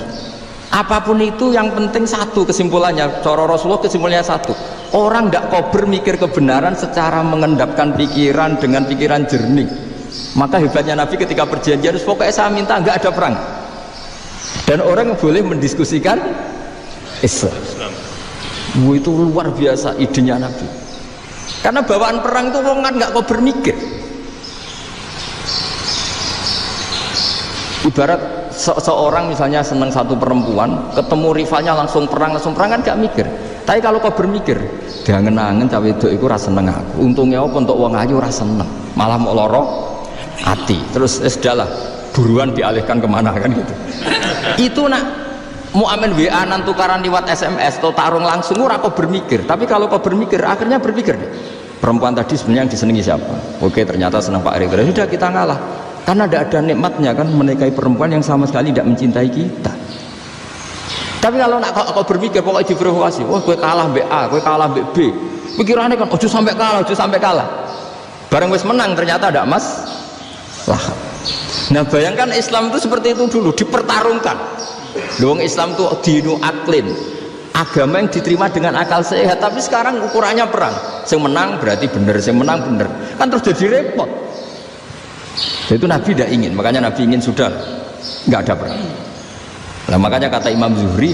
Apapun itu yang penting satu kesimpulannya, cara Rasulullah kesimpulannya satu. Orang tidak kober mikir kebenaran secara mengendapkan pikiran dengan pikiran jernih. Maka hebatnya Nabi ketika perjanjian, pokoknya saya minta nggak ada perang. Dan orang boleh mendiskusikan Islam. Itu luar biasa idenya Nabi. Karena bawaan perang itu wong kan nggak kok bermikir. Ibarat seorang misalnya senang satu perempuan, ketemu rivalnya langsung perang kan gak mikir. Tapi kalau kau bermikir, diangen-angen cawe wedok iku ora seneng aku. Untungnya apa untuk wong ayu ora seneng, malah mau loro hati. Terus sudahlah, buruan dialihkan kemana kan gitu. Itu nak mau amen WA nan tukaran lewat SMS atau tarung langsung ora kau bermikir. Tapi kalau kau bermikir, akhirnya berpikir deh. Perempuan tadi sebenarnya yang disenangi siapa? Oke, ternyata senang Pak Erick. Sudah kita ngalah. Karena tidak ada nikmatnya kan menikahi perempuan yang sama sekali tidak mencintai kita. Tapi kalau nak kau berpikir pokoknya diprovokasi, wah gue kalah mbak A, gue kalah mbak B, pikirannya kan ojo sampai kalah. Bareng wis menang ternyata ada mas lah. Nah bayangkan Islam itu seperti itu dulu, dipertarungkan. Doang Islam itu dinu aklin, agama yang diterima dengan akal sehat. Tapi sekarang ukurannya perang, yang menang berarti benar, yang menang benar, kan terus jadi repot. Itu Nabi tidak ingin, makanya Nabi ingin sudah nggak ada perang. Nah, makanya kata Imam Zuhri,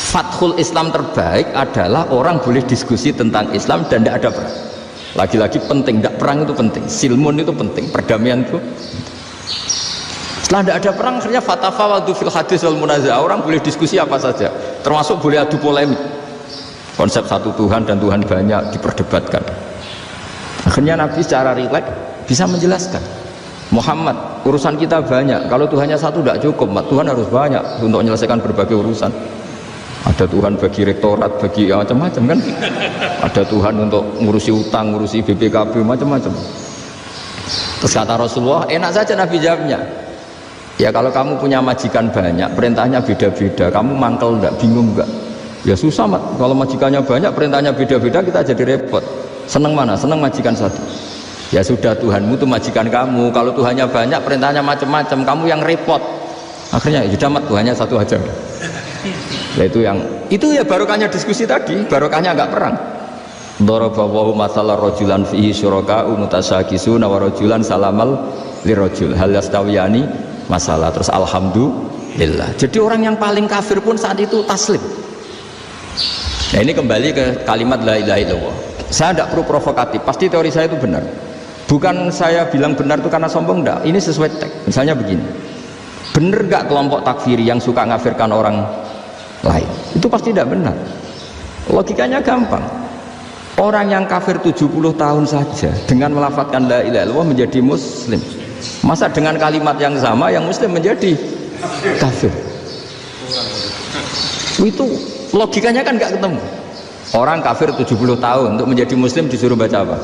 fathul Islam terbaik adalah orang boleh diskusi tentang Islam dan tidak ada perang. Lagi-lagi penting, tidak perang itu penting, silmun itu penting, perdamaian itu. Setelah tidak ada perang, akhirnya fatafawadu fil hadis wal munaza'ah, orang boleh diskusi apa saja, termasuk boleh adu polemik. Konsep satu Tuhan dan Tuhan banyak diperdebatkan. Akhirnya Nabi secara rileks bisa menjelaskan. Muhammad, urusan kita banyak. Kalau Tuhannya satu tidak cukup, Tuhan harus banyak untuk menyelesaikan berbagai urusan. Ada Tuhan bagi rektorat, bagi macam-macam kan. Ada Tuhan untuk ngurusi utang, ngurusi BPKB, macam-macam. Terus kata Rasulullah, enak saja Nabi jawabnya. Ya kalau kamu punya majikan banyak, perintahnya beda-beda, kamu mangkel enggak, bingung enggak? Ya susah, Mat. Kalau majikannya banyak, perintahnya beda-beda, kita jadi repot. Seneng mana? Seneng majikan satu. Ya sudah, Tuhanmu itu majikan kamu. Kalau Tuhannya banyak, perintahnya macam-macam, kamu yang repot. Akhirnya ya sudah, Mat, Tuhannya satu aja. Nah, itu ya barokahnya diskusi tadi, barokahnya enggak perang. Daraballahu mathalan rajulan fihi syuraka'u mutasakisuna wa rajulan salamal lirajul hal yastawiyani masalah. Terus alhamdulillah. Jadi orang yang paling kafir pun saat itu taslim. Nah, ini kembali ke kalimat la ilaha illallah. Saya tidak perlu provokatif, pasti teori saya itu benar. Bukan saya bilang benar itu karena sombong, enggak. Ini sesuai teks. Misalnya begini, benar enggak kelompok takfiri yang suka ngafirkan orang lain? Itu pasti tidak benar. Logikanya gampang. Orang yang kafir 70 tahun saja dengan melafadzkan la ilaha illallah menjadi muslim. Masa dengan kalimat yang sama yang muslim menjadi kafir? Itu logikanya kan enggak ketemu. Orang kafir 70 tahun untuk menjadi muslim disuruh baca apa?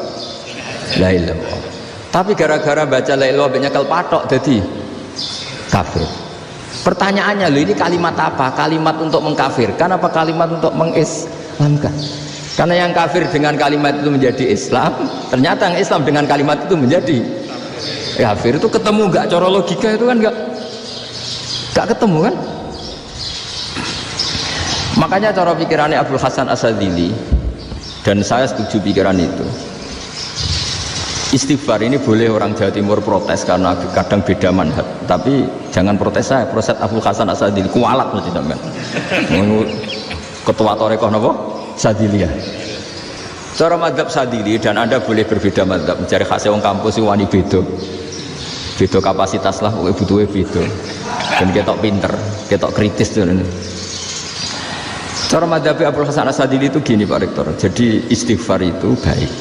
La ilaha illallah. Tapi gara-gara baca la ilaha illallah nyekel patok jadi kafir. Pertanyaannya, loh ini kalimat apa? Kalimat untuk mengkafirkan apa kalimat untuk mengislamkan? Karena yang kafir dengan kalimat itu menjadi Islam, ternyata yang Islam dengan kalimat itu menjadi kafir. Itu ketemu nggak? Cara logika itu kan nggak ketemu kan? Makanya cara pikirannya Abdul Hasan Asadili, dan saya setuju pikiran itu. Istighfar ini boleh orang Jawa Timur protes karena kadang beda manhaj, tapi jangan protes saya, protes Abdul Hasan Asadili, kualat mesti sampean. Ketua Torekoh napa? Sadiliyah. Cara madzhab Sadili, dan Anda boleh berbeda madzhab, mencari khasnya wong kampus wani beda. Beda kapasitas lah, butuhnya beda. Dan ketok pinter, ketok kritis tuh. Cara madzhab Abdul Hasan Asadili itu gini Pak Rektor. Jadi istighfar itu baik,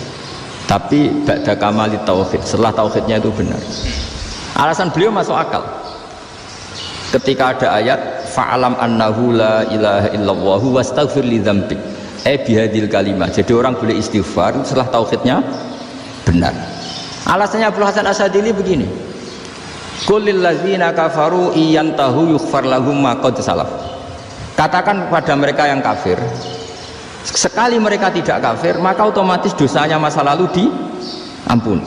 tapi ba'da kamali tauhid, setelah tauhidnya itu benar. Alasan beliau masuk akal. Ketika ada ayat fa'alam annahu la ilaha illallah wastaghfir li dzambik, bihadil kalimah. Jadi orang boleh istighfar setelah tauhidnya benar. Alasannya Abdul Hasan Asadili begini. Qul lil ladzina kafaru iyantahu yughfar lahum ma qad salaf. Katakan kepada mereka yang kafir, sekali mereka tidak kafir, maka otomatis dosanya masa lalu diampuni.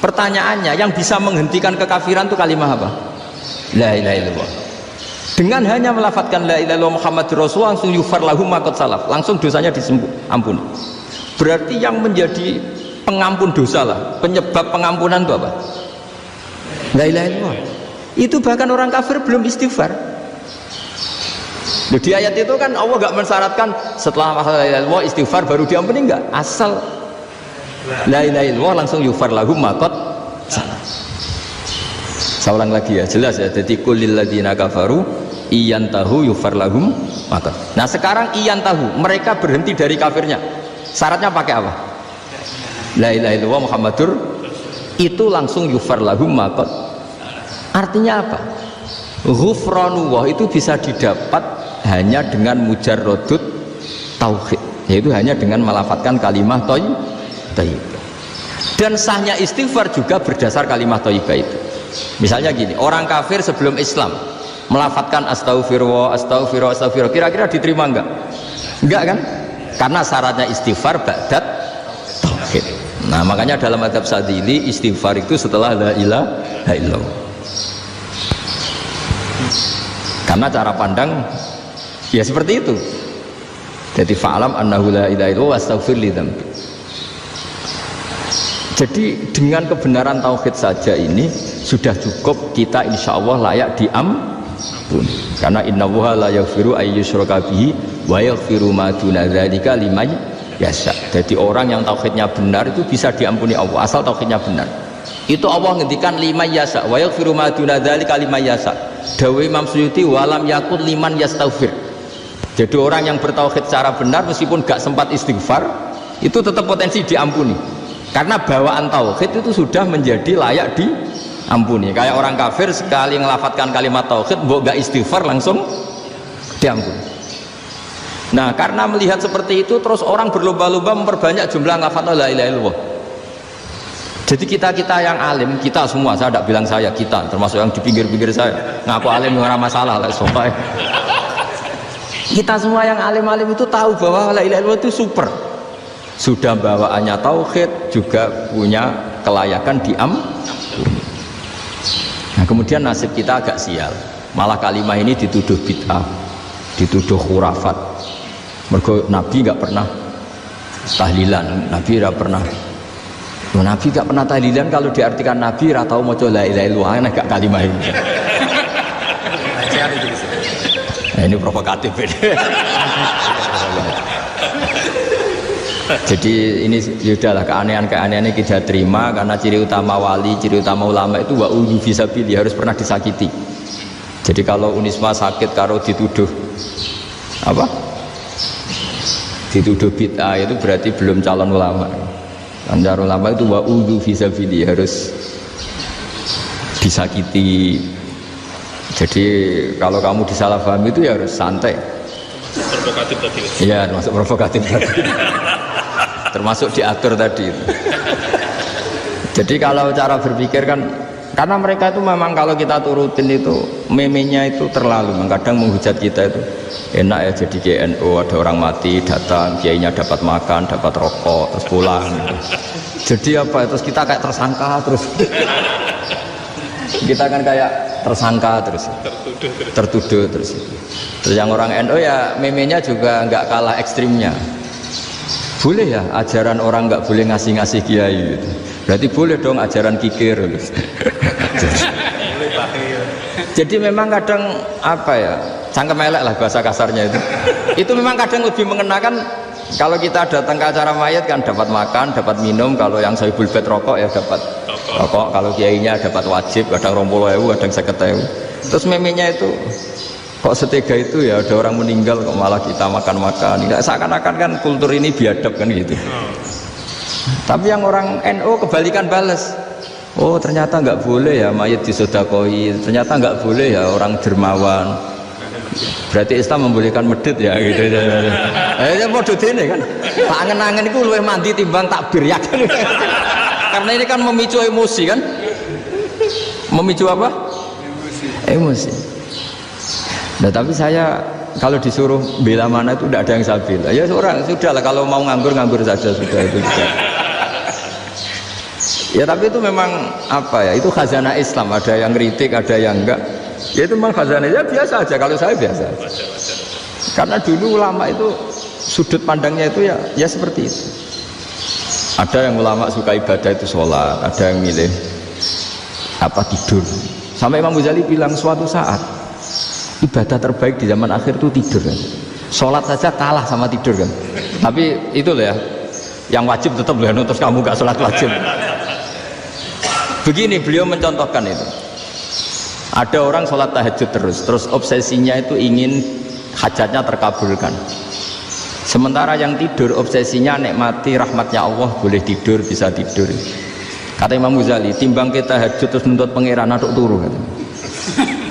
Pertanyaannya, yang bisa menghentikan kekafiran itu kalimat apa? La ilaha illallah. Dengan hanya melafadzkan la ilaha illallah Muhammadur Rasulullah, langsung yughfar lahum ma qad salaf, langsung dosanya diampuni. Berarti yang menjadi pengampun dosa lah, penyebab pengampunan itu apa? La ilaha illallah. Itu bahkan orang kafir belum istighfar. Di ayat itu kan Allah gak mensyaratkan setelah la ilaha illallah istighfar baru diampuni, enggak. Asal la ilaha illallah langsung yufar lahum ma qad salaf. Saya ulang lagi ya, jelas ya. Jadi kulil ladzina kafaru iyantahu yufar lahum ma qad. Nah sekarang iyantahu, mereka berhenti dari kafirnya. Syaratnya pakai apa? La ilaha illallah Muhammadur, itu langsung yufar lahum ma qad. Artinya apa? Ghufranullah itu bisa didapat hanya dengan mujarrodut tauhid, yaitu hanya dengan melafadzkan kalimah thayyibah. Dan sahnya istighfar juga berdasar kalimah thayyibah itu. Misalnya gini, orang kafir sebelum Islam melafadzkan astaghfirullah, astaghfirullah, astaghfirullah, kira-kira diterima enggak? Enggak kan? Karena syaratnya istighfar ba'dat tauhid. Nah makanya dalam mazhab Sadzili istighfar itu setelah la ilaha illallah. Karena cara pandang ya seperti itu. Jadi fa'alam annahu la ilaha illallah wastaghfir li dzambi. Jadi dengan kebenaran tauhid saja ini sudah cukup kita insya Allah layak diampuni. Karena innallaha la yaghfiru ayyusyraka bihi wa yaghfiru ma duna dzalika liman yasha. Jadi orang yang tauhidnya benar itu bisa diampuni Allah asal tauhidnya benar. Itu Allah ngendikan liman yasha wa yaghfiru ma duna dzalika liman yasha. Dawe Imam Suyuti walam yakun liman yastaghfir. Jadi orang yang bertauhid secara benar meskipun gak sempat istighfar itu tetap potensi diampuni. Karena bawaan tauhid itu sudah menjadi layak diampuni. Kayak orang kafir sekali ngelafadzkan kalimat tauhid mbok gak istighfar langsung diampuni. Nah, karena melihat seperti itu terus orang berlomba-lomba memperbanyak jumlah lafadz la ilaha illallah. Jadi kita-kita yang alim, kita semua, saya tidak bilang saya, kita termasuk yang di pinggir-pinggir saya ngaku alim nggak masalah lah sopai. Kita semua yang alim-alim itu tahu bahwa la ilaha illallah itu super. Sudah bawaannya tauhid, juga punya kelayakan diampuni. Nah kemudian nasib kita agak sial, malah kalimah ini dituduh bid'ah, dituduh khurafat. Mergo Nabi nggak pernah tahlilan, Nabi nggak pernah. Nabi gak pernah tahlilan, kalau diartikan Nabi ratau maca la ilaha illallah gak kalimah ini. Nah, ini provokatif ini. Jadi ini sudahlah keanehan-keanehan ini kita terima karena ciri utama wali, ciri utama ulama itu wa uyu fisabilillah, harus pernah disakiti. Jadi kalau Unisma sakit karo dituduh apa? Dituduh bid'ah itu berarti belum calon ulama. Anjar ulama itu wa'udhu fisabilillah, harus disakiti. Jadi kalau kamu disalahpahami itu ya harus santai. Provokatif tadi. Iya, termasuk provokatif tadi. Termasuk diatur tadi. Jadi kalau cara berpikir kan, karena mereka itu memang kalau kita turutin itu memenya itu terlalu, kadang menghujat kita itu enak ya jadi GNU, ada orang mati datang, kiainya dapat makan, dapat rokok, terus pulang gitu. Jadi apa, terus kita kayak tersangka terus. Kita kan kayak tersangka terus, tertuduh terus. Terus yang orang NU ya memenya juga nggak kalah ekstrimnya. Boleh ya ajaran orang nggak boleh ngasih-ngasih kiai gitu. Berarti boleh dong ajaran kikir gitu. Jadi memang kadang apa ya, cangkem elek lah bahasa kasarnya itu. Itu memang kadang lebih mengenakan. Kalau kita datang ke acara mayat kan dapat makan, dapat minum. Kalau yang sahibul bait rokok ya dapat rokok. Kalau kiainya dapat wajib, kadang 20.000, kadang 50.000. Terus memenya itu kok setega itu ya, ada orang meninggal kok malah kita makan-makan. Seakan-akan kan kultur ini biadab kan gitu. Tapi yang orang NU kebalikan balas. Oh ternyata nggak boleh ya mayat disodakoi, ternyata nggak boleh ya orang dermawan. Berarti Islam membolehkan medit ya gitu. Ya model ini kan. Angen-angen itu luwih mandi timbang takbir ya kan. Karena ini kan memicu emosi kan. Memicu apa? Emosi. Nah tapi saya kalau disuruh bela mana itu tidak ada yang saya bela. Ya seorang sudahlah, kalau mau nganggur saja sudah itu. Ya tapi itu memang apa ya, itu khazanah Islam, ada yang kritik, ada yang enggak. Ya itu memang khazanah, ya biasa aja, kalau saya biasa. Karena dulu ulama itu sudut pandangnya itu ya seperti itu. Ada yang ulama suka ibadah itu sholat, ada yang milih apa tidur. Sampai Imam Ghazali bilang suatu saat ibadah terbaik di zaman akhir itu tidur kan. Sholat saja kalah sama tidur kan. Tapi itu loh ya, Yang wajib tetap loh, terus kamu gak sholat wajib. Begini beliau mencontohkan itu. Ada orang sholat tahajud terus obsesinya itu ingin hajatnya terkabulkan. Sementara yang tidur obsesinya nikmati rahmatnya Allah, boleh tidur, bisa tidur. Kata Imam Ghazali, timbang kita tahajud terus nuntut pangeran aduk turu.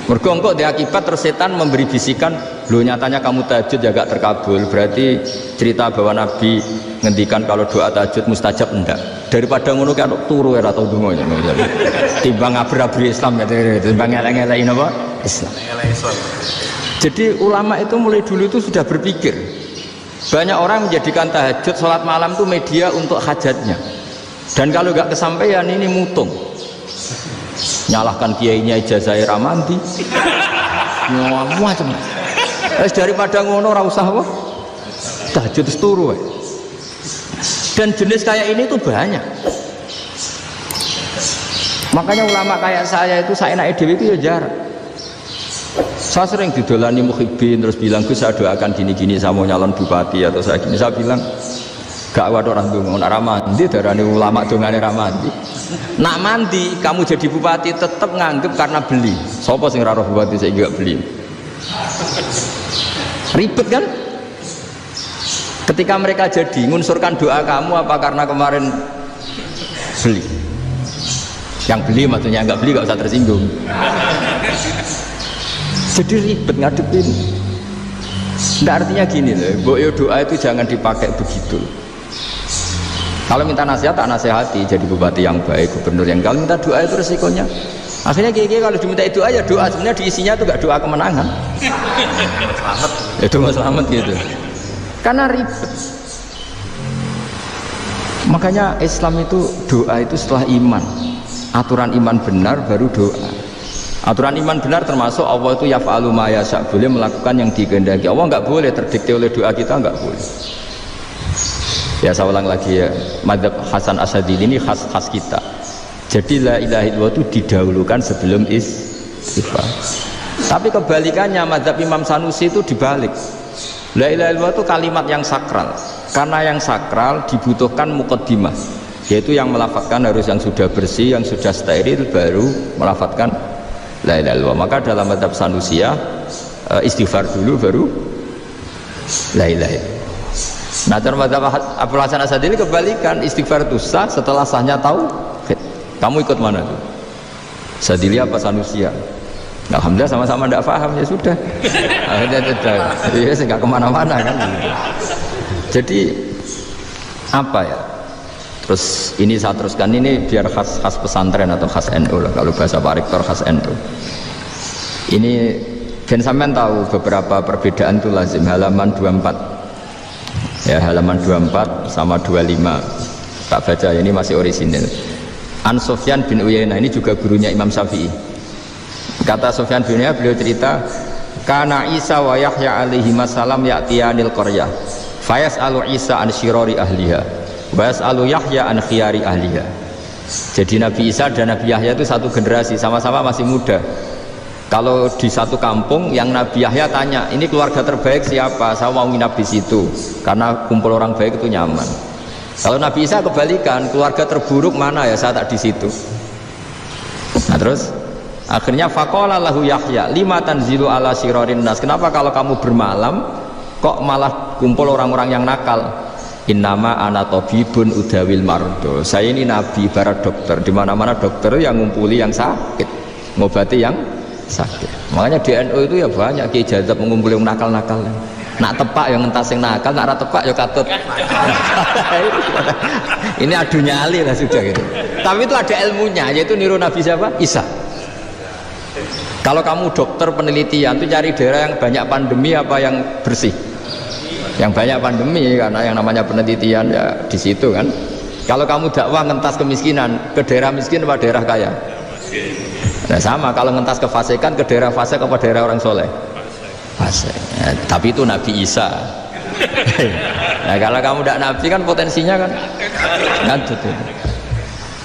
Mergo engko dia akibat terus setan memberi bisikan, lo nyatanya kamu tahajud ya gak terkabul. Berarti cerita bahwa Nabi ngendikan kalau doa tahajud mustajab enggak. Daripada ngono kan turu ora tau donga ya. Timbang abri-abri Islam ya, timbang eleng-eleng apa? Islam. Jadi ulama itu mulai dulu itu sudah berpikir. Banyak orang menjadikan tahajud sholat malam itu media untuk hajatnya. Dan kalau gak kesampaian ini mutung. Nyalahkan kiainya ijazah ramandi. Macam. Daripada ngono ora usah apa? Tahajud turu. Dan jenis kayak ini tuh banyak. Makanya ulama kayak saya itu saya enak dewe itu ya jarang. Saya sering didolani muhibbin terus bilang Gus saya doakan gini-gini saya mau nyalon bupati atau saya gini, saya bilang gak waduh orang dongo nak ramandi darani ulama dongane ramandi. Nak mandi kamu jadi bupati tetap nganggep karena beli. Sopo sing ora roh bupati saya gak beli. Ribet kan? Ketika mereka jadi ngunsurkan doa kamu apa karena kemarin beli? Yang beli maksudnya nggak beli gak usah tersinggung. Jadi ribet ngadepin. Nggak artinya gini loh, boyo doa itu jangan dipakai begitu. Kalau minta nasihat tak nasihati jadi bupati yang baik, gubernur yang. Kalau minta doa itu resikonya. Akhirnya gini kalau diminta doa ya doa, sebenarnya diisinya itu nggak doa kemenangan. Selamat. Itu mau selamat gitu. Karena ribet. Makanya Islam itu doa itu setelah iman. Aturan iman benar baru doa. Aturan iman benar termasuk Allah itu yaf'alu ma yasha, boleh melakukan yang dikehendaki. Allah nggak boleh terdikte oleh doa kita, nggak boleh. Ya saya ulang lagi ya, madzhab Hasan Asy'adili ini khas kita. Jadi la ilaha illallah itu didahulukan sebelum istighfar. Tapi kebalikannya madzhab Imam Sanusi itu dibalik. La ilaha illallah itu kalimat yang sakral. Karena yang sakral dibutuhkan muqaddimah, yaitu yang melafadzkan harus yang sudah bersih, yang sudah steril baru melafadzkan la ilaha illallah. Maka dalam madzhab Sanusiyah istighfar dulu baru la ilaha illallah. Nah dalam madzhab Abu Hasan Asy'adili kebalikan, istighfar itu sah setelah sahnya tauhid. Kamu ikut mana tuh? Asy'adili apa Sanusiyah? Alhamdulillah sama-sama tidak paham ya sudah. Akhirnya tidak, ya nggak kemana-mana kan. Jadi apa ya? Terus ini saya teruskan ini biar khas pesantren atau khas NU lah, kalau bahasa Pak Rektor khas NU. Ini Ben sampean tahu beberapa perbedaan itu lazim, halaman 24 ya, halaman 24 sama 25 tak baca, ini masih orisinil. An Sufyan bin Uyainah, ini juga gurunya Imam Syafi'i. Kata Sufyan bin Uyainah, beliau cerita kana Isa wa Yahya alaihi salam ya'tiyanil qaryah fayas'alu Isa an syirari ahliha wa yas'alu Yahya an khiyari ahliha. Jadi Nabi Isa dan Nabi Yahya itu satu generasi, sama-sama masih muda. Kalau di satu kampung yang Nabi Yahya tanya, ini keluarga terbaik siapa? Saya mau nginap di situ karena kumpul orang baik itu nyaman. Kalau Nabi Isa kebalikan, keluarga terburuk mana ya, saya tak di situ. Nah terus akhirnya faqala lahu Yahya lima tanzilu ala syirarin nas, kenapa kalau kamu bermalam kok malah kumpul orang-orang yang nakal? Innama ana tabibun udawil mardo, saya ini nabi barat dokter, di mana-mana dokter yang ngumpuli yang sakit, ngobati yang sakit. Makanya di NU itu ya banyak kiai jazab mengumpuli yang nakal-nakal. Nak tepak yang entas yang nakal, nak tepak ya katut. Ini adu nyali lah sudah gitu. Tapi itu ada ilmunya, yaitu niru Nabi siapa? Isa. Kalau kamu dokter penelitian itu cari daerah yang banyak pandemi apa yang bersih? Yang banyak pandemi, karena yang namanya penelitian ya di situ kan. Kalau kamu dakwah ngentas kemiskinan, ke daerah miskin apa daerah kaya? Nah sama, kalau ngentas kefasikan ke daerah fasik apa daerah orang soleh? Fasik. Ya, tapi itu Nabi Isa. Nah kalau kamu tidak Nabi kan potensinya kan ngantut itu.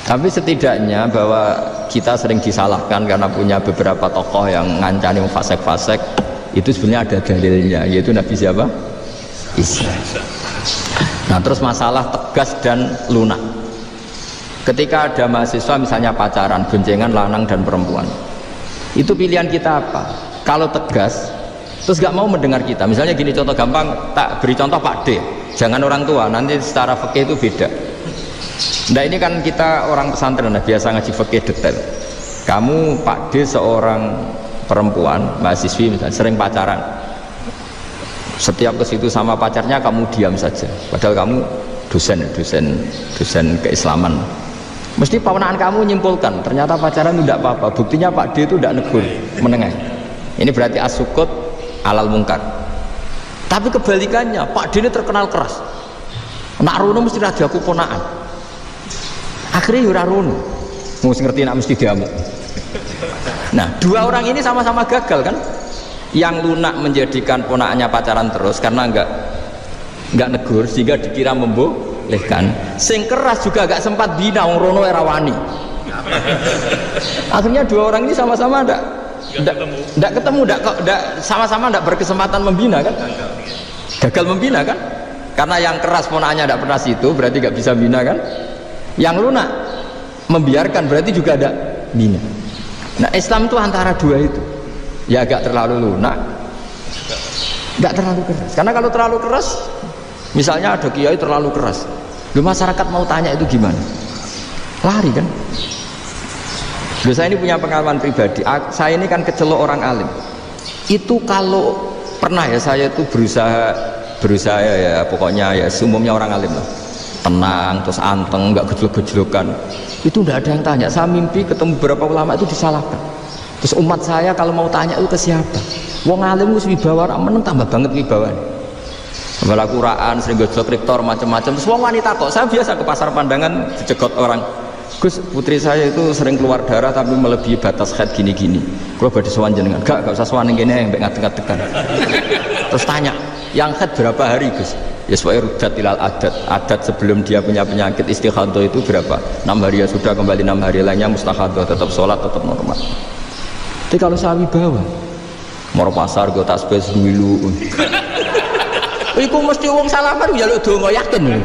Tapi setidaknya bahwa kita sering disalahkan karena punya beberapa tokoh yang ngancani fasik-fasik, itu sebenarnya ada dalilnya, yaitu Nabi siapa? Isa. Nah terus masalah tegas dan lunak. Ketika ada mahasiswa misalnya pacaran, boncengan lanang dan perempuan, itu pilihan kita apa? Kalau tegas, terus gak mau mendengar kita. Misalnya gini, contoh gampang, tak beri contoh Pak D. Jangan orang tua, nanti secara fikih itu beda. Nah ini kan kita orang pesantren, biasa ngaji fikih detail. Kamu Pak D seorang perempuan, mahasiswi misalnya, sering pacaran. Setiap ke situ sama pacarnya kamu diam saja. Padahal kamu dosen keislaman. Mesti pawanaan kamu nyimpulkan, ternyata pacaran itu tidak apa-apa. Buktinya Pak D itu tidak negur, menengah. Ini berarti as-sukut alal mungkar. Tapi kebalikannya, Pak D ini terkenal keras. Nak rono mesti raja aku ponaan. Akhirnya yura rono. Mesti ngerti nak mesti diamuk. Nah, dua orang ini sama-sama gagal kan? Yang lunak menjadikan ponaannya pacaran terus karena enggak negur sehingga dikira membolehkan. Sing keras juga gak sempat bina wong rono era wani. Akhirnya dua orang ini sama-sama enggak ketemu, sama-sama enggak berkesempatan membina kan? Gagal membina kan? Karena yang keras ponaannya enggak pernah situ, berarti enggak bisa bina kan? Yang lunak membiarkan berarti juga ada bina. Nah, Islam itu antara dua itu. Ya agak terlalu lunak, enggak terlalu keras. Karena kalau terlalu keras, misalnya ada kiai terlalu keras, lu masyarakat mau tanya itu gimana? Lari kan? Lu saya ini punya pengalaman pribadi. Saya ini kan kecelok orang alim. Itu kalau pernah ya saya itu berusaha ya pokoknya ya seumumnya orang alim lah. Tenang, terus anteng, enggak gejlok-gejlokan. Itu enggak ada yang tanya. Saya mimpi ketemu beberapa ulama itu disalahkan. Terus umat saya kalau mau tanya itu ke siapa? Wong alim wis wibawa, meneng tambah banget wibawane. Malah Quran sering gojlok rektor macam-macam. Terus wong wanita kok, saya biasa ke pasar pandangan dicegot orang. Gus, putri saya itu sering keluar darah tapi melebihi batas haid gini-gini. Kalau badhe sowan jenengan, enggak usah sowan ngene mbek ngadeg-ngadegan. Terus tanya, yang haid berapa hari, Gus? Ya supaya rudat ilal adat sebelum dia punya penyakit istighadah itu berapa? 6 hari ya sudah, kembali 6 hari lainnya mustahadah, tetap sholat, tetap normal. Tapi kalau saya wibawa mau pasar gue tasbih dulu iku mesti wong salaman njaluk donga yakin.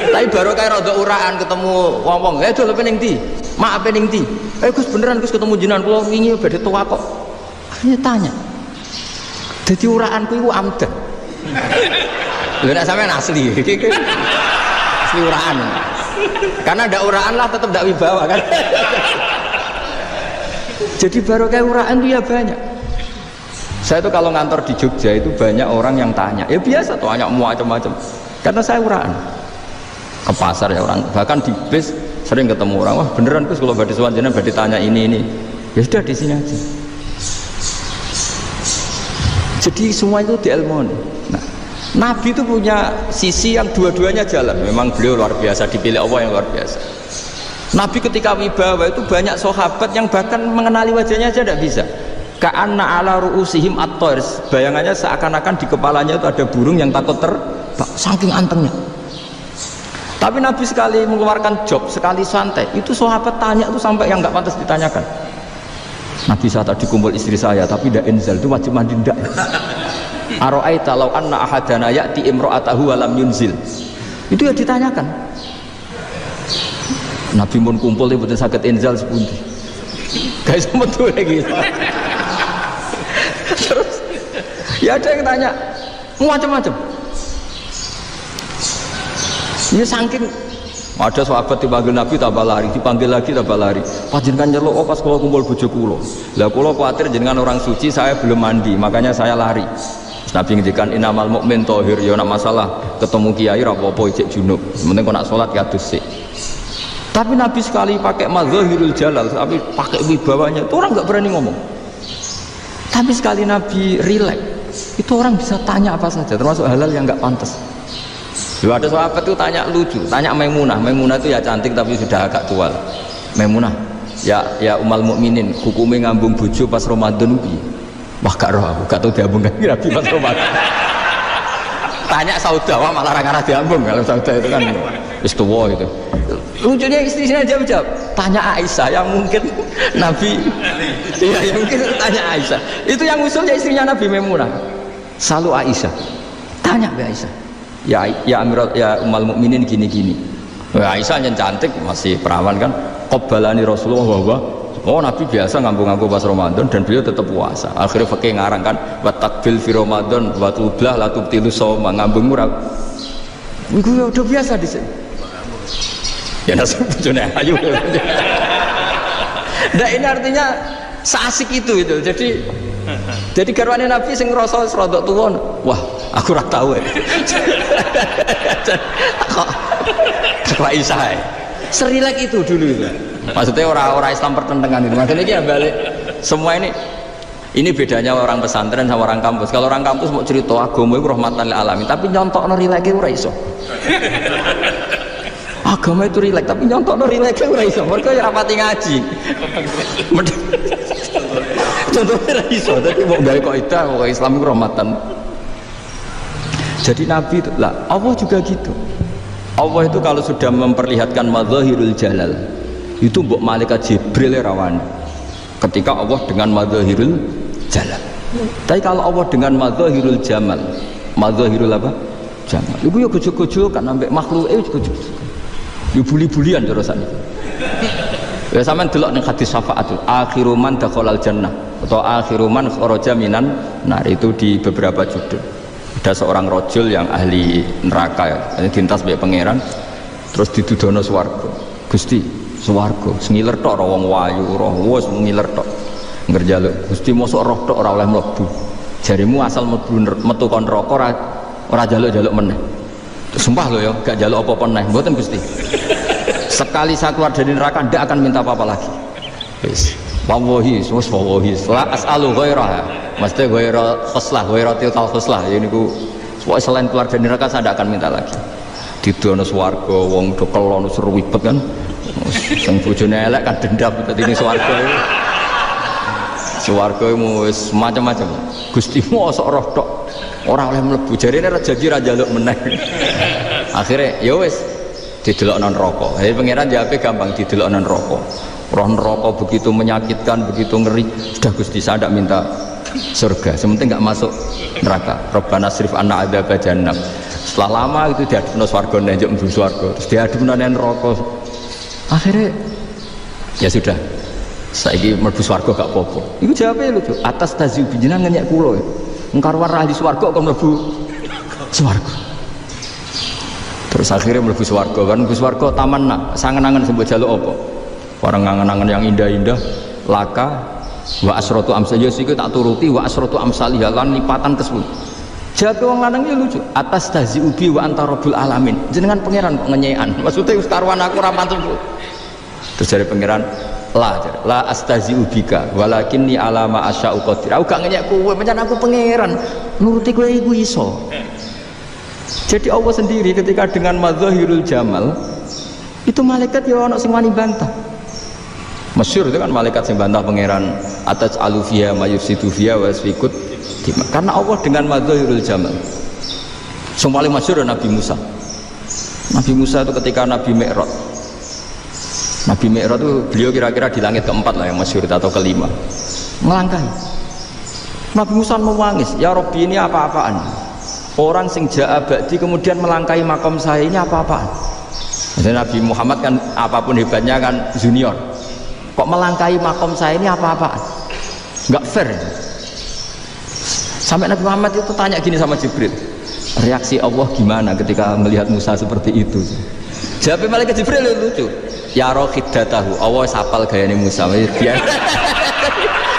Tapi baru kayak rada uraan ketemu wong-wong, dol pening ndi? Mak pening ndi? Gus beneran Gus ketemu jenengan kula wingi badhe tua kok. Akhirnya tanya. Dadi uraanku iku amdan. Lha nek sampean asli iki asli uraan. Karena ada uraan lah tetap tidak wibawa kan. Jadi baru kayak uraan itu ya banyak. Saya itu kalau ngantor di Jogja itu banyak orang yang tanya. Ya biasa tuh tanya macam-macam. Karena saya uraan. Ke pasar ya orang, bahkan di bis sering ketemu orang. Wah beneran Gus kalau badhe sowan jenengan badhe tanya ini. Ya sudah di sini aja. Jadi semua itu diilmoni. Nah, Nabi itu punya sisi yang dua-duanya jalan. Memang beliau luar biasa, dipilih Allah yang luar biasa. Nabi ketika wibawa itu banyak sahabat yang bahkan mengenali wajahnya aja tidak bisa. Ka'anna ala ru'usihim at-thair. Bayangannya seakan-akan di kepalanya itu ada burung yang takut terbang, saking antengnya. Tapi Nabi sekali mengeluarkan job, sekali santai, itu sahabat tanya itu sampai yang nggak pantas ditanyakan. Nabi saat tadi kumpul istri saya tapi tidak inzal, itu wajib mandi ndak. Aro'aita law anna ahadana ya'ti imra'atahu wa lam yunzil. Itu ya ditanyakan. Nabi pun kumpul itu betul sakit inzal sepundi. Guys betul lagi. Terus ya ada yang tanya macam-macam. Ya saking ada sahabat dipanggil Nabi tambah lari, dipanggil lagi tambah lari. Panjenengan nyeluk pas kalau kumpul bojo kula. Lah kula kuwatir jenengan orang suci, saya belum mandi, makanya saya lari. Nabi ngendikan innamal mukmin thahir, ya nak masalah ketemu kiai ra apa-apa ijek junub. Penting kok nak salat ya adus sik. Tapi Nabi sekali pakai mazahirul jalal, tapi pakai wibawanya, itu orang nggak berani ngomong. Tapi sekali Nabi rileks, itu orang bisa tanya apa saja, termasuk halal yang nggak pantas. Lalu ada sahabat itu tanya lucu, tanya Maimunah. Maimunah itu ya cantik tapi sudah agak tua. Maimunah, ya umal mukminin, hukumnya ngambung bojo pas Ramadan piye? Wah gak roh aku, gak tau diambung kan Nabi pas Ramadan. Tanya Saudah, wah malah orang arah diambung. Kalau Saudah itu kan istuwa gitu. Lucunya istrinya jawab, tanya Aisyah yang mungkin Nabi, ya yang mungkin tanya Aisyah. Itu yang usulnya istrinya Nabi Maimunah. Salu Aisyah. Tanya ke Aisyah. Ya Amiral ya Ummul Mukminin gini-gini. Aisyah yang cantik masih perawan kan. Qabbalani Rasulullah bahwa oh Nabi biasa ngambung-ngambung pas Ramadan dan beliau tetap puasa. Akhirnya fakih ngarang kan wa takbil fi Ramadan wa tublah la tubtilu shauma ngambung murah. Iku ya udah biasa di sini. Ya nasi bojone ayu. Nah ini artinya seasik itu. Jadi garwane Nabi sing ngrasa rodok tuwa. Wah, aku ora tahu ya. Kok Aisyah. Serilek itu dulu itu. Maksudnya orang Islam pertentangan itu. Maksudnya ini balik semua ini bedanya orang pesantren sama orang kampus. Kalau orang kampus mau cerita agama itu rahmatan lil alamin, tapi nyontokno rileke ora iso. Agama itu rilek, tapi nyontokno rileke ora iso. Mergo ya rapati ngaji. Contohnya ora iso, tapi mau gawe kaidah kok Islam itu rahmatan. Jadi Nabi itu lah, Allah juga gitu. Allah itu kalau sudah memperlihatkan madzahirul jalal itu mbok malaikat Jibril rawan ketika Allah dengan madzahirul jalal. Tapi kalau Allah dengan madzahirul jamal, madzahirul apa? Jamal. Iku yo gojo-gojo kan ambek makhluke gojo. Yo buli-bulian terusan itu. Ya sampean delok ning hadis syafaatul akhiru man dakhalal jannah atau akhiru man kharaja minan nar itu di beberapa judul. Ada seorang rojul yang ahli neraka ya, ini dintas baik pangeran terus didudono swarga. Gusti swarga ngiler tok wong wayu roh wis ngiler tok ngerjaluk Gusti mosok roh tok ora oleh mlebu jarimu asal metu kon neraka ora jaluk-jaluk meneh. Sumpah lho ya gak jaluk apa-apa meneh mboten Gusti. Sekali saya keluar dari neraka ndak akan minta apa-apa lagi. Wis wallahi wis wallahi la as'alu ghairaha. Mesti ghaira khoslah, ghaira tilkal khoslah. Ya niku selain keluar dari neraka saya tidak akan minta lagi. Didono swarga wong do kelon seru ribet kan. Sing bojone elek kan dendam dadi ning swarga iki. Swarga wis macam-macam. Gusti mosok roh tok ora oleh mlebu. Jarine ora janji ra njaluk meneh. Akhire ya wis didelokno neraka. Hei pangeran jawabe gampang didelokno neraka. Roh neraka begitu menyakitkan, begitu ngeri. Sudah Gusti saya tidak minta surga, sementing nggak masuk neraka. Rabbana srif anna adzab jahannam. Setelah lama itu diadupno swarga nenjuk mlebu swarga, terus diadupno nang neraka. Akhirnya ya sudah, saiki mlebu swarga gak apa-apa. Iku jawabe lucu. Atas taziu jenengan nyek kula. Engkar war ahli swarga kok mlebu swarga. Terus akhirnya mlebu swarga kan mlebu swarga tamanna, sangen-angen sing mbok jaluk apa? Orang ngangen-angen yang indah-indah, laka wa asratu amsal yasiku tak turuti wa asratu amsalih lan lipatan ke-10. Jawab wong lanang iki lucu. Atas tazi ubi wa anta rabbul alamin. Jenengan pangeran kok ngenyekan. Maksudnya wis karuan aku ora mantu. Terus dari pangeran la astazi ubika walakinni ala ma asya'u qadir. Aku gak ngenyek kowe, pancen aku pangeran. Nuruti kowe iku iso. Jadi Allah sendiri ketika dengan madzahirul jamal itu malaikat ya ono sing wani bantah. Masyhur itu kan malaikat yang bantah pangeran atas alufia mayusidu via wasfikut karena Allah dengan madzahirul jamal. Yang paling masyhur Nabi Musa. Nabi Musa itu ketika Nabi Mi'raj itu beliau kira-kira di langit keempat lah yang masyhur atau kelima melangkahi. Nabi Musa menangis, ya Rabbi ini apa-apaan? Orang sing ja'a ba'di kemudian melangkahi makom saya ini apa-apaan? Jadi Nabi Muhammad kan apapun hebatnya kan junior. Kok melangkahi makom saya ini apa-apaan? Enggak fair. Sampai Nabi Muhammad itu tanya gini sama Jibril, reaksi Allah gimana ketika melihat Musa seperti itu? Jawab malaikat Jibril lucu. Ya rohidatahu, Allah sapal gayane Musa. Dia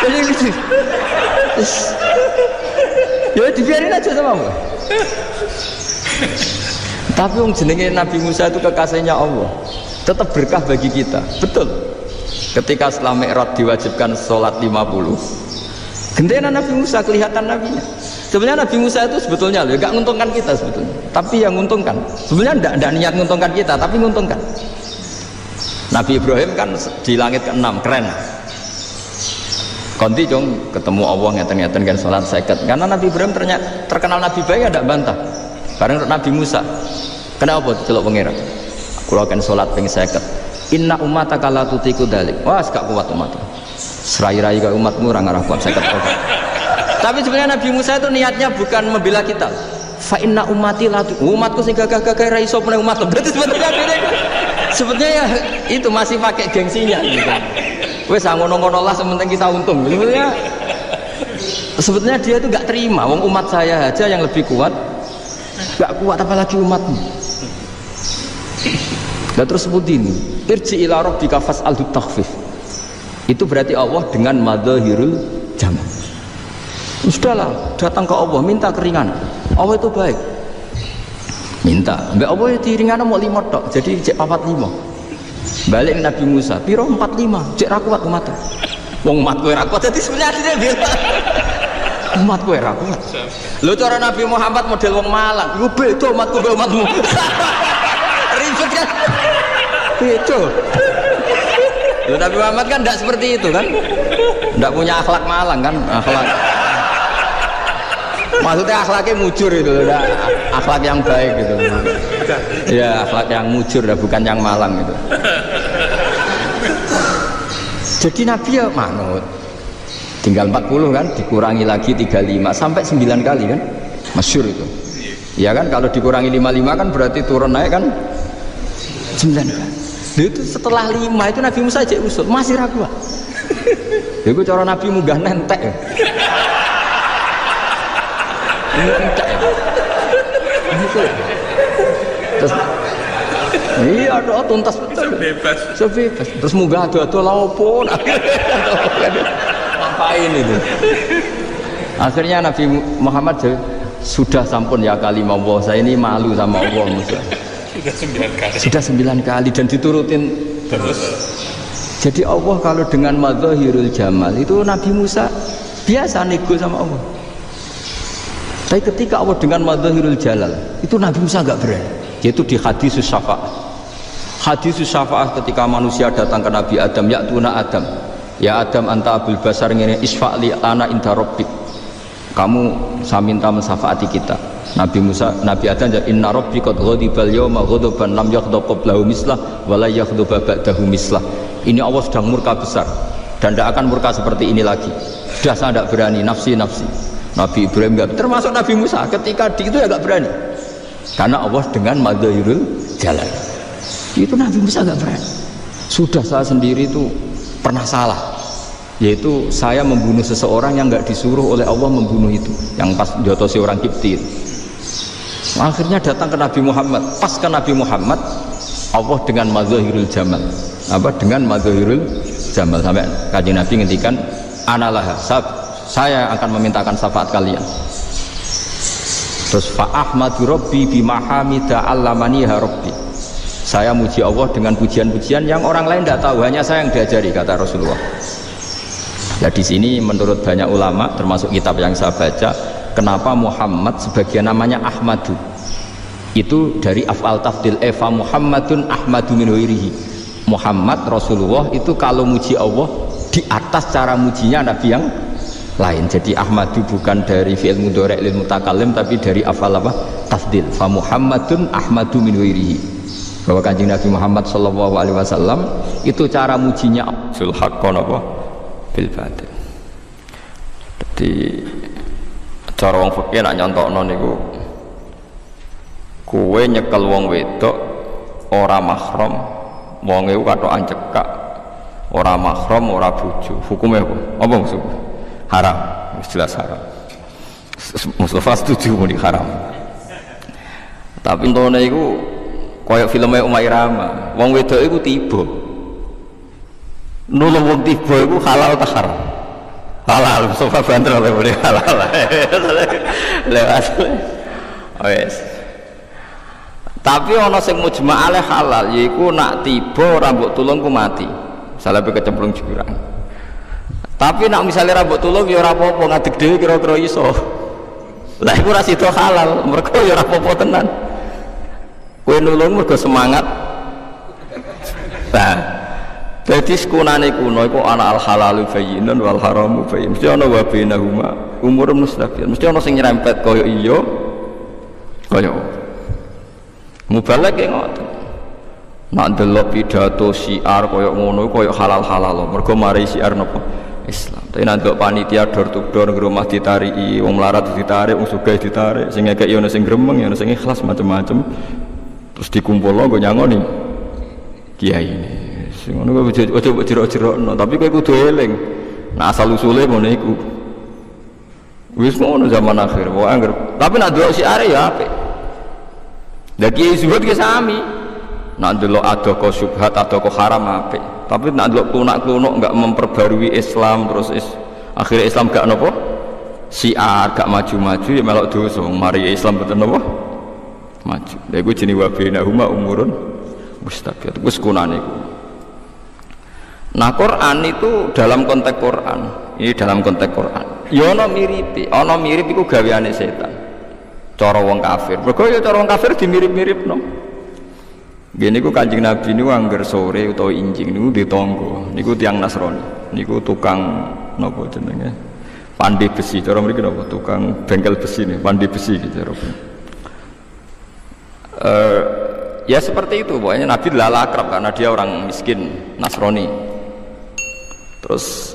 jadi lucu. Ya dibiarin aja sama Allah. Tapi yang jenenge Nabi Musa itu kekasihnya Allah, tetap berkah bagi kita. Betul. Ketika setelah Mi'raj diwajibkan sholat 50, gentenan Nabi Musa kelihatan nabinya. Sebenarnya Nabi Musa itu sebetulnya loh, gak menguntungkan kita sebetulnya, tapi yang menguntungkan. Sebenarnya tidak niat menguntungkan kita, tapi menguntungkan. Nabi Ibrahim kan di langit ke-6, keren. Konti dong ketemu Allah ngeten-ngeten kan sholat seket. Karena Nabi Ibrahim terkenal Nabi baik, ada bantah. Bareng Nabi Musa, kenapa celok pengira? Kalau akan sholat ping seket. Inna umataka la tutiku dalik. Wah, gak kuat umat. Serai-rai ke umatmu ora ngarah kuat seket. Tapi sebenarnya Nabi Musa itu niatnya bukan membela kita. Fa inna ummati la umatku sing gagah-gagah ra iso meneng umat. Berarti sebetulnya ya itu masih pakai gengsinya gitu. Wes ngono-ngono lah sementing kita untung. Sebetulnya dia itu enggak terima wong umat saya aja yang lebih kuat. Enggak kuat apalagi umatmu. Lah terus seperti ini, irji ila rabbika fas'alhu takhfif. Itu berarti Allah dengan madzahirul jamal. Sudahlah, datang ke Allah minta keringanan. Allah itu baik. Minta, mbak Allah itu ringan mau 5 tok, jadi cek 45. Balik Nabi Musa, piro 45, cek ra kuat umat. Wong umat kowe ra kuat, jadi sebenarnya dia bilang umat kowe ra kuat. Lho cara Nabi Muhammad model wong Malang, iku beda umatku mbek umatmu. Ribet kan? Beda. Lho Nabi Muhammad kan tidak seperti itu kan? Tidak punya akhlak Malang kan? Akhlak. Maksudnya akhlaknya mujur itu, akhlak yang baik gitu. Ya akhlak yang mujur, bukan yang malang gitu. Jadi Nabi ya manut. Tinggal 40 kan, dikurangi lagi 35 sampai 9 kali kan, masyhur itu. Ya kan kalau dikurangi 55 kan berarti turun naik kan 9 kali. Itu setelah 5 itu Nabi Musa aja usul masih ragu. Itu cara Nabi munggah nentek. Terus iya doa tuntas betul sebebas terus munggah ado-ado laupun ngapain itu akhirnya Nabi Muhammad sudah sampun ya kalimah Allah saya ini malu sama Allah Musa sudah 9 kali dan diturutin terus. Jadi Allah kalau dengan madzahirul jamal itu Nabi Musa biasa nego sama Allah. Tapi ketika Allah dengan madzahirul jalal itu Nabi Musa enggak berani, yaitu di hadis syafa'ah. Hadis syafa'ah ketika manusia datang ke Nabi Adam, ya tuna Adam, ya Adam anta abul basar ngene isfa'li ana inda rabbik. Kamu saya minta mensafaati kita. Nabi Musa, Nabi Adam jawab inna rabbi qad ghadibal yawma ghadaban lam yaghdab qablahu mislah wa la yaghdab ba'dahu mislah. Ini Allah sedang murka besar dan tidak akan murka seperti ini lagi. Sudah saya tidak berani, nafsi. Nabi Ibrahim enggak, termasuk Nabi Musa ketika di itu ya enggak berani karena Allah dengan madzahirul jalal itu Nabi Musa enggak berani. Sudah saya sendiri itu pernah salah, yaitu saya membunuh seseorang yang enggak disuruh oleh Allah membunuh itu, yang pas diotosi orang Kipti. Akhirnya datang ke Nabi Muhammad, pas ke Nabi Muhammad Allah dengan madzahirul jamal, dengan madzahirul jamal sampai Kanjeng Nabi ngendikan analah saya akan memintakan syafaat kalian. Terus fa ahmadu rabbi bima hamida allamaniha rabbi. Saya muji Allah dengan pujian-pujian yang orang lain tidak tahu, hanya saya yang diajari, kata Rasulullah. Ya di sini menurut banyak ulama termasuk kitab yang saya baca, kenapa Muhammad sebagian namanya Ahmadu. Itu dari af'al tafdil eva Muhammadun Ahmadu min ghairihi. Muhammad Rasulullah itu kalau muji Allah di atas cara mujinya Nabi yang lain. Jadi Ahmadu bukan dari fi'il mudhari' lil mutakallim tapi dari afal apa? Tafdil. Fa Muhammadun Ahmadu min ghairihi. Bahwa Kanjeng Nabi Muhammad sallallahu alaihi wasallam itu cara mujinya sul haqqan apa? Bil batil. Jadi cara wong fikih nak nyontokno niku kowe nyekel wong wedok ora mahram, wong iku katokan cekak, ora mahram, ora bojo. Hukume apa? Apa maksudnya? Haram, jelas haram. Mustafa setuju muni haram. Tapi entone iku koyo filmnya Umay Rama, wong wedok iku tiba. Nulung wong tiba iku halal ta haram? Halal, Mustafa banter oleh muni halal. Lewat. Wes. Tapi ana sing mujma' alaih halal yaiku nak tiba ora mbok tulung ku mati. Salah kecemplung jurang. Tapi nak misalnya rambut tulung ya ora apa-apa, ngadeg dhewe kira-kira iso. Lah iku ora sida halal, mergo ya ora apa-apa tenan. Kowe nulung mergo semangat. Nah, dadi sekunane kuno iku ana al halalu bayyinun wal haramu bayyin. Mesti ana wa bainahuma umurun mustaqiim. Mesti ana sing nyerempet kaya iya kaya mubalagh e ngoten. Nak ndelok pidato syiar kaya ngono kaya halal-halal, mergo mari syiar napa Islam. Tapi nanti panitia door to door ke rumah ditariki, wong melarat ditarik, wong sugih ditarik, sing ngekek ya ono sing gremeng, ya ono sing ikhlas macam-macam. Terus dikumpulno nggo nyangoni kiai ini. Sing ngono kok aja jero-jerokno, tapi kowe kudu eling. Nah asal usule ngono iku. Wis ngono zaman akhir, wae angger. Tapi nek delok siare ya apik. Lah kiai zuhud ki sami. Nek delok adoko syubhat adoko haram apik. Tapi nek delok klunak-klunuk enggak memperbarui Islam terus akhirnya Islam gak nopo? Syiar gak maju-maju ya melok dosa. Mari Islam betul nopo? Maju. Lha iku jenenge wa bainahuma umurun mustaqil. Wis kunane iku. Nah Quran itu dalam konteks Quran. Ini dalam konteks Quran. Ya ana miripe, ana mirip iku gaweane setan. Cara wong kafir. Mergo ya cara wong kafir dimirip-miripno. Nggih niku Kanjeng Nabi niku angger sore utawa injing niku ditangga. Niku tiyang Nasrani. Niku tukang napa jenenge? Pandai besi. Cara mriki napa? Tukang bengkel besi nih, pandai besi gitu cara. Ya seperti itu. Pokoknya Nabi lala akrab karena dia orang miskin Nasrani. Terus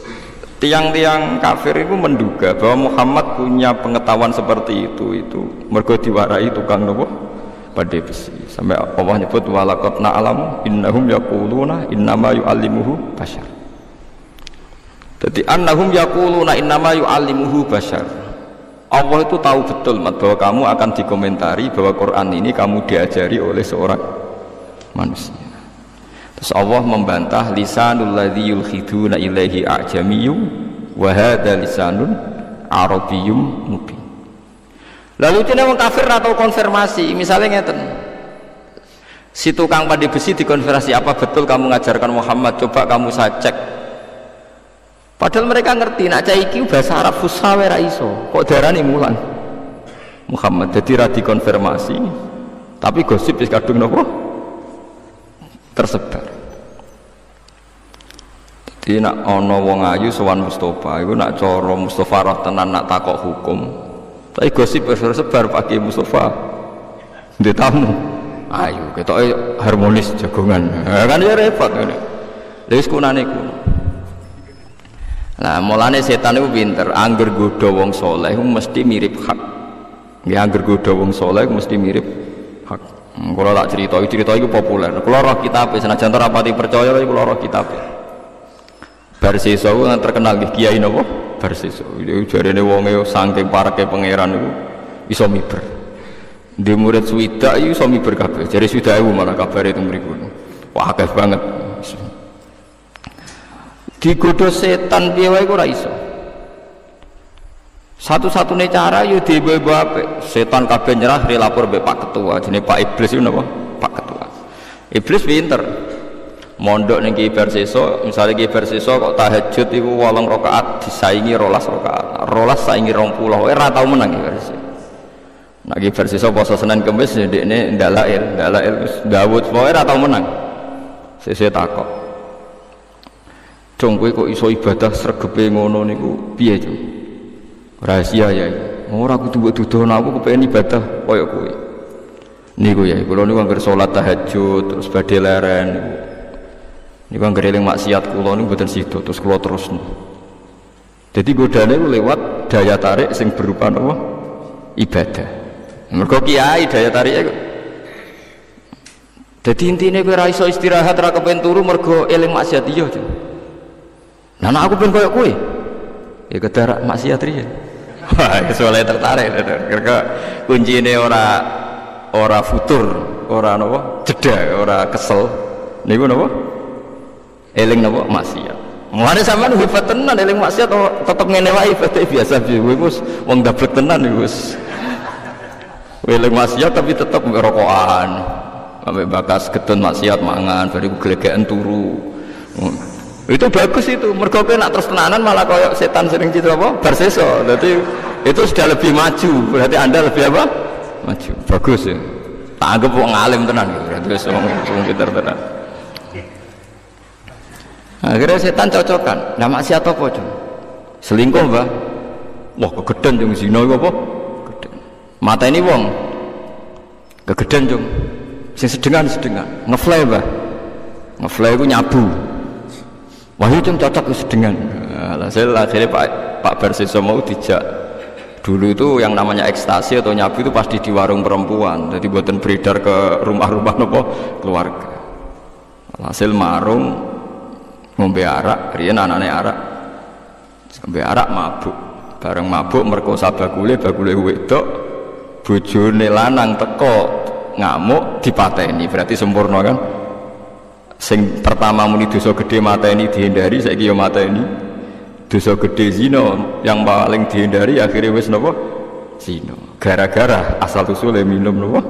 tiang-tiang kafir itu menduga bahwa Muhammad punya pengetahuan seperti itu mergo diwarai tukang nopo pandai besi. Sampai Allah nyebut walaqad na'lamu innahum yaquluna innama yu'allimuhu bashar. Jadi annahum yaquluna innama yu'allimuhu bashar. Allah itu tahu betul bahwa kamu akan dikomentari bahwa Quran ini kamu diajari oleh seorang manusia. Terus Allah membantah lisanul ladzi yulkhiduna ilaihi a'jamiyyun wa hadza lisanun arabiyyun mubin. Lalu itu wong kafir atau konfirmasi, misalnya ngeten. Si tukang pandai besi dikonfirmasi, apa betul kamu mengajarkan Muhammad? Coba kamu saya cek. Padahal mereka ngerti nak cai iki bahasa Arab fusha wae ra iso. Kok darani mulan Muhammad jadi ra dikonfirmasi. Tapi gosip wis kadung napa? Tersebar. Jadi nak ana wong ayu sowan Mustafa, iku nak cara Mustafa roh tenan nak takok hukum. Tapi gosip tersebar pakai Mustafa. Ndek tamu. Ayo ketoke harmonis jagongan. Kan ya repot ngene. Lha wis kunane kuno. Nah, mulane setan itu pinter, angger godha wong saleh mesti mirip hak. Nggih angger godha wong saleh mesti mirip hak. Kalau tak cerita itu populer. Kalau roh kitab, senajan rapati percaya, tapi kalau roh kitab. Barseso yang terkenal di Kiai Nopo. Barseso. Jadi ini wongnya saking parake pangeran itu iso miber. Di murid swida itu iso miber kabeh. Jadi swida itu malah kabar itu berikut. Wah akeh banget. Digoda setan piye wae ora iso. Satu-satunya cara yo dibawa setan kabeh nyerah lapor mbek Pak Ketua jenenge Pak Iblis itu napa Pak Ketua. Iblis pinter mondok ning Ki Barseso, misale Ki Barseso kok tahajud iku 8 rakaat disaingi 12 rakaat 12 saingi 20 ora tau menang Ki Barseso. Nek Ki Barseso poso Senin Kamis ndekne ndalail wis Daud ora tau menang. Sesuk takok Cung kowe kok iso ibadah sregepe ngono niku piye Cung? Rahasia ya. Ora kudu mbok dudono aku kepengin ibadah kaya kowe. Niku ya, kula niku anggere salat tahajud terus badhe leren niku. Niku anggere eling maksiat kula niku mboten sida terus kula terusno. Dadi godane lewat daya tarik sing berupa apa? Ibadah. Mergo kiai daya tarike. Dadi intine kowe ora iso istirahat ra kepen turu mergo eling maksiat iya. Nah aku pengen koyo kowe. Ya kedarak maksiat riyen. Wah, soalnya tertarik. Karena kuncine ora futur, ora napa? Jeda, ora kesel. Niku napa? Eling napa? Maksiat. Mulane sampean hebat tenan eling maksiat tetep ngene wae ibadah biasa piye. Kowe wis wong dablek tenan iku wis. Eling maksiat tapi tetep rokokan. Sampai bakas gedon maksiat mangan, bariku glegeken turu. Itu bagus itu, mergo kowe nak terus tenanan malah koyo setan sering gitu apa? Barseso. Berarti itu sudah lebih maju, berarti Anda lebih apa? Maju. Bagus ya. Tak anggap wong alim tenan gitu. Berarti wong pinter tenan. Akhirnya setan cocokan. Lah maksiat apa, Cung? Selingkuh, Mbah. Wah, kegeden Cung zina iku apa? Kegeden. Mateni wong. Kegeden, Cung. Sing sedengan. Ngefly, Mbah. Ngefly iku nyabu. Wah itu cocok sedengan. Akhirnya Pak Barsiso mau dijak. Dulu itu yang namanya ekstasi atau nyabu itu pasti di warung perempuan, jadi buatan beredar ke rumah-rumah nopo keluarga. Hasil marung ngombe arak, riyen anane arak. Ngombe arak mabuk. Bareng mabuk merkosa bakule wedok, bojone lanang teko ngamuk dipateni, berarti sempurna kan? Sing pertama muni dosa gede mateni dihindari, saiki yo mateni. Dosa gede zina yang paling dihindari akhirnya wis napa? Zina. Gara-gara asal usule minum napa?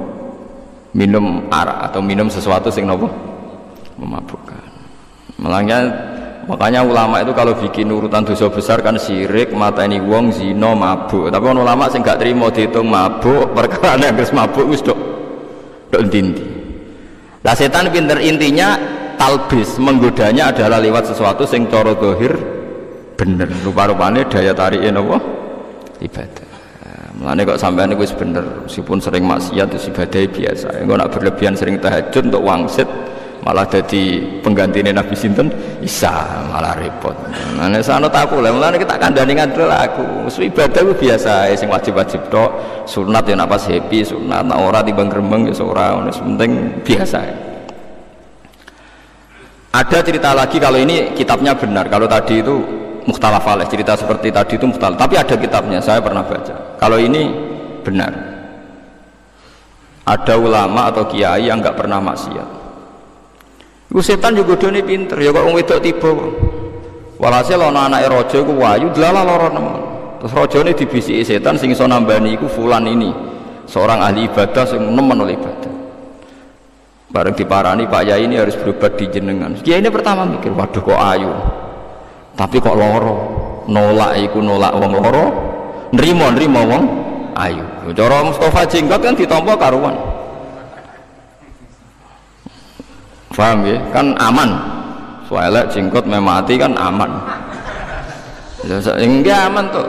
Minum arak atau minum sesuatu sing napa? Memabukkan. Makanya ulama itu kalau bikin urutan dosa besar kan syirik, mateni wong, zina, mabuk. Tapi ono ulama sing gak trimo dihitung mabuk, perkara nek wis mabuk wis dok ndi-ndi. Lah setan pinter, intinya talbis, menggodanya adalah lewat sesuatu sing cara zahir bener, rupa-rupanya daya tarikin apa? Ibadah. Mulane kok sampean niku wis bener, meskipun sering maksiat itu ibadah biasa. Engko nak berlebihan sering tahajud untuk wangsit malah jadi penggantine Nabi sinten Isa, malah repot. Mulane sanut aku lah, mulane kita kandhani ngadul aku. Wis ibadah ku biasa, sing wajib-wajib tok, sunat ya nak pas happy, sunat nak ora timbang gremeng ya ora, wis penting biasa. Ada cerita lagi, kalau ini kitabnya benar, kalau tadi itu mukhtalaf alaih, cerita seperti tadi itu mukhtalaf, tapi ada kitabnya, saya pernah baca. Kalau ini benar, ada ulama atau kiai yang nggak pernah maksiat. Itu setan juga doni pinter, ya kok wedok tiba. Walhasil ana anake raja iku wayu dlalah lara nemen. Terus raja ini dibisiki setan sing iso nambani iku fulan ini, seorang ahli ibadah sing nemen oleh ibadah. Bareng diparani Pak Yai ini harus berobat di jenengan. Kiai ini pertama mikir, waduh kok ayu. Tapi kok loro, nolak iku nolak wong loro, nrimo wong ayu. Cara Mustafa jenggot kan ditampa karuan. Paham ya? Kan aman. Soalnya jenggot memati kan aman. Enggak aman tuh.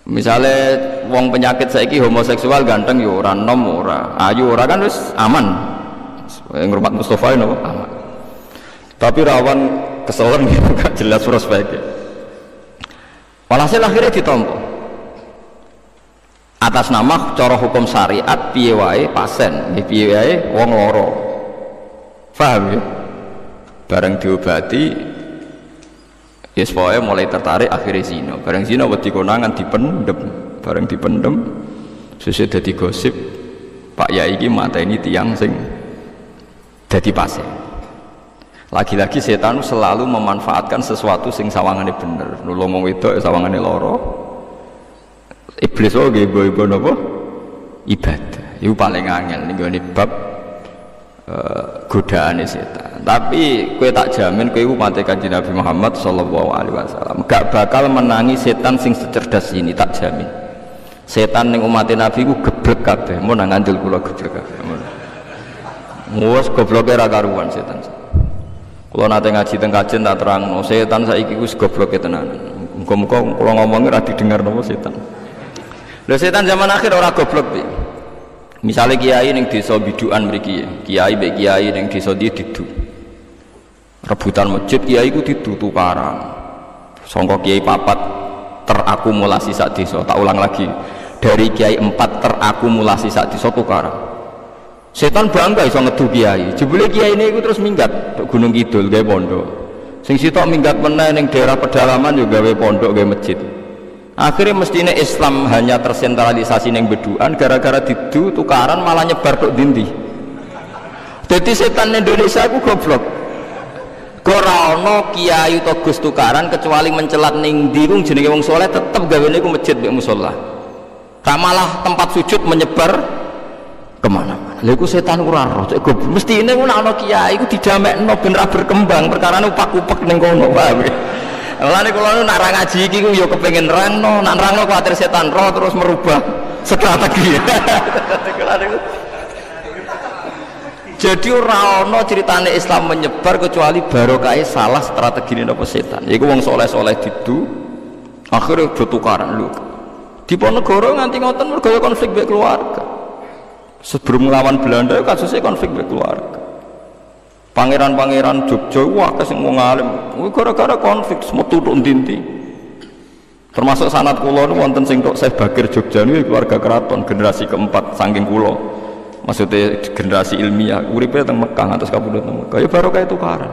Misalnya wong penyakit saiki homoseksual ganteng ya ora, nom ora, ayu ora kan wis aman. Yang rumah Mustafa ini aman. Tapi rawan keselan gitu, gak jelas prospeknya. Walhasil akhirnya ditompo atas nama cara hukum syariat piye wae pasien, piye wae wong loro. Paham ya? Bareng diobati ya supaya mulai tertarik, akhirnya zina. Bareng zina wedi konangan dipendem, bareng dipendem sesuai dadi gosip Pak Yai iki mateni tiang sing dadi pasien. Lagi-lagi setan selalu memanfaatkan sesuatu sing sawangane bener, nulung wong wedok sawangane loro. Iblis oge ibu-ibu napa? Ibadah. Iku paling angel ning gone bab godaane setan. Tapi kowe tak jamin kowe iku mate Kanjeng Nabi Muhammad sallallahu alaihi wasallam gak bakal menangi setan sing secerdas ini, tak jamin. Setan ning umat Nabi ku geblek kabeh, mun nang ngandel kula geblek kabeh. Wes gobloke ra karuan setan. Kalau nanti ngaji teng kajen tak terang, setan saiki wis gobloke tenan. Muga-muga kula ngomongi ora didengar napa setan. Lha setan zaman akhir ora goblok piye? Misale kiai ning desa bidukan mriki, kiai mbek kiai ning desa dia didu. Rebutan masjid kiai ku didu tukaran. Sangka kiai papat terakumulasi sak desa. Tak ulang lagi. Dari kiai 4 terakumulasi sak desa tukaran. Setan bangga iso ngedu kiai. Jebule kiai ini terus minggat ke Gunung Kidul gawe pondok. Sing sitok minggat meneh ning daerah pedalaman yo gawe pondok gawe masjid. Akhirnya mestinya Islam hanya tersentralisasi ning beduan, gara-gara didu tukaran malah nyebar tok dindi. Dadi setan Indonesia ku goblok. Ora ana kiai utawa gus tukaran kecuali mencelat ning ndi wong jenenge wong saleh tetep gawene ku masjid mek musala. Tak malah tempat sujud menyebar kemana-mana. Lha iku setan ora roh, cek goblok. Mestine ku ana kiai ku didamekno ben ra berkembang, perkarane upak-upek ning kono, paham ya? Mulane kula nu nak ra ngaji iki ku ya kepengin rangno, nak rangno kuwatir setan roh terus merubah strategi. Jadi ora ana ceritane Islam menyebar kecuali barokahe salah strategine napa setan. Iku wong saleh-saleh didu akhire do tukaran lho. Diponegoro nganti ngoten mergo konflik mek keluarga. Sebelum melawan Belanda kasusnya konflik keluarga. Pangeran-pangeran Jogja wah sing wong alim. Gara-gara konflik metu tok ndi-ndi. Termasuk sanad kula niku wonten sing tok Syekh Bakir Jogja niku keluarga keraton generasi keempat saking kula. Maksudnya generasi ilmiah uripe teng Mekah atas kapundhut Mekah. Ya barokah tukaran.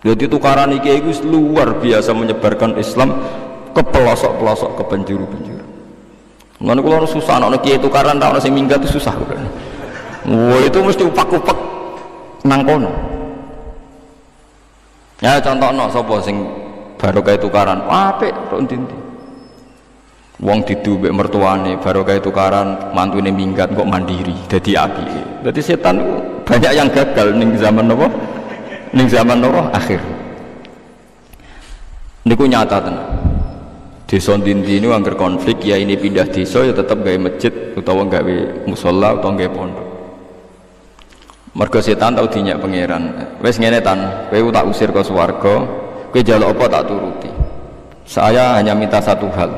Jadi tukaran iki iku luar biasa menyebarkan Islam ke pelosok-pelosok, ke penjuru-penjuru. Mulane kula susah ana kiai tukaran ra ono sing minggat itu susah kula. Wah itu mesti upak-upak nang kono. Ya contohno sapa sing barokah tukaran apik tok ndi-ndi. Wong didu mbek mertuane barokah tukaran mantune minggat kok mandiri dadi apike. Dadi setan itu banyak yang gagal ning zaman apa? Ning zaman akhir. Niku nyata tenan. Desa ndi-ndi niku angger konflik ya ini pindah desa ya tetep gawe masjid utawa gawe musala utawa gawe pondok. Mergo setan tau dinyak pangeran. Wis ngene tan, kowe tak usir ke swarga, kowe njaluk apa tak turuti. Saya hanya minta satu hal.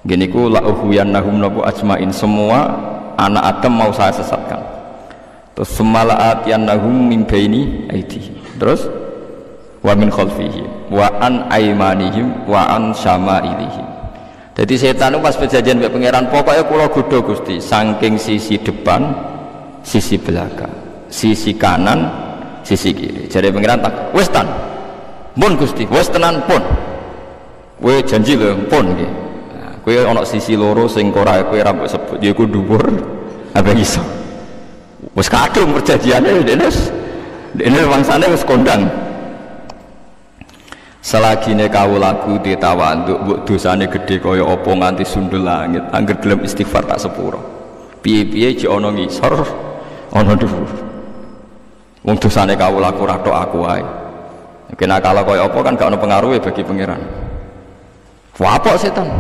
Gini ku la uhuyannahum nabu ajmain, semua anak Adam mau saya sesatkan. Terus semalaatiyannahum min baini aidihim. Terus wa min khalfihim wa an aymanihim wa an syama'ilihim. Jadi setan itu pas perjanjian mbek pangeran pokoknya kula godho Gusti saking sisi depan, sisi belakang, sisi kanan, sisi kiri. Jadi pangeran tak wis tan. Pun Gusti, wis tenan pun. Kowe janji lho pun nggih. Nah, kowe ana sisi loro sing ora kowe ra mbok sebut yaiku dhuwur apa iso. Wis kadung perjanjiane dene wangsane wis kondang. Selagine kawulaku ditawanduk mbok dosane gedhe kaya apa nganti sundul langit angger gelem istighfar tak sepuro. Piye-piye jek ana ngisor ana dhuwur. Wong dosane kawulaku ra tok aku wae. Kena kala kaya apa kan gak ana pengaruhe bagi pangeran. Wapok setan.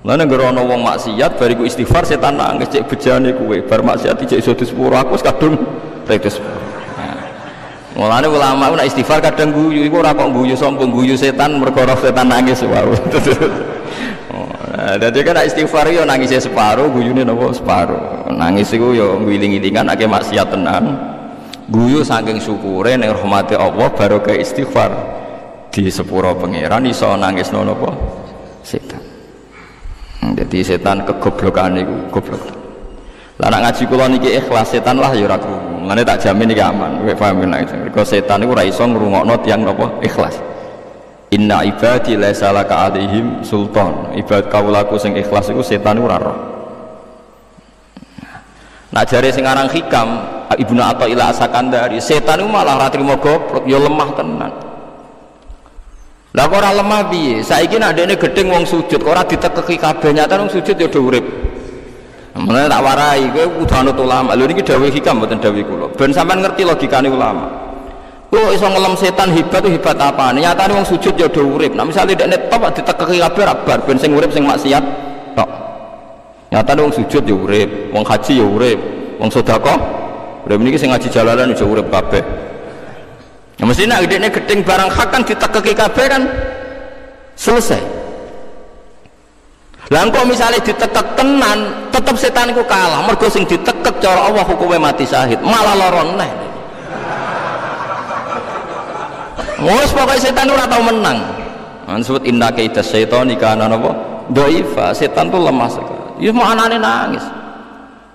Lah nek ana wong maksiat bariku istighfar setan nangis cek bejane kowe bar maksiat cek iso disepuro aku wis kadung redes. Mulane ulama nek istighfar kadang guyu iku ora kok guyu sombong guyu setan mergo setan nangis wae. Dadi kan istighfar yo nangise separo guyune napa separo. Nangis iku yo ngiling-ilingan akeh maksiat tenan. Guyu saking syukure ning rahmate Allah barokah istighfar. Di sepuro pangeran iso nangisno napa setan. Jadi setan kegoblokan iku goblok. Lah nek ngaji kula niki ikhlas setan lah ya ora krungu. Mane tak jamin iki aman. Kowe paham nek mergo setan niku ora iso ngrungokno tiyang napa ikhlas. Inna ibadi laisa laka alaihim sultan. Ibad kaulaku sing ikhlas iku setan ora roh. Nah jare sing aran Hikam Ibnu Athaillah As-Sakandari, setan iku malah ora trimo goblok, ya lemah tenan. Lah kok ora lemah piye? Saiki nek ndekne gedeng wong sujud kok ora ditekeki kabeh nyata wong sujud ya do urip. Mulane tak warai kowe kudu anut ulama. Lho niki dawuh Hikam mboten dawuh kula. Ben sampean ngerti logikane ulama. Kok iso ngelem setan hebat itu hebat apane? Nyatane wong sujud ya do urip. Nek misale ndekne top ditekeki kabeh ra bar ben sing urip sing maksiat tok. Nyatane wong sujud ya urip, wong haji ya urip, wong sedekah urip niki sing ngaji jalalan ya urip kabeh. Ya mesti nak gedene gedeng barang hak kan ditekeki kabeh kan selesai. Lah engko misale ditekek tenan, tetep setan iku kalah. Mergo sing ditekek cara Allah hukume mati syahid, malah lara neh. Wes pokoke setan ora tau menang. Maksud inna kaida syaitani kana napa? Dhaifa, setan tuh lemah sekali. Ya mau anane nangis.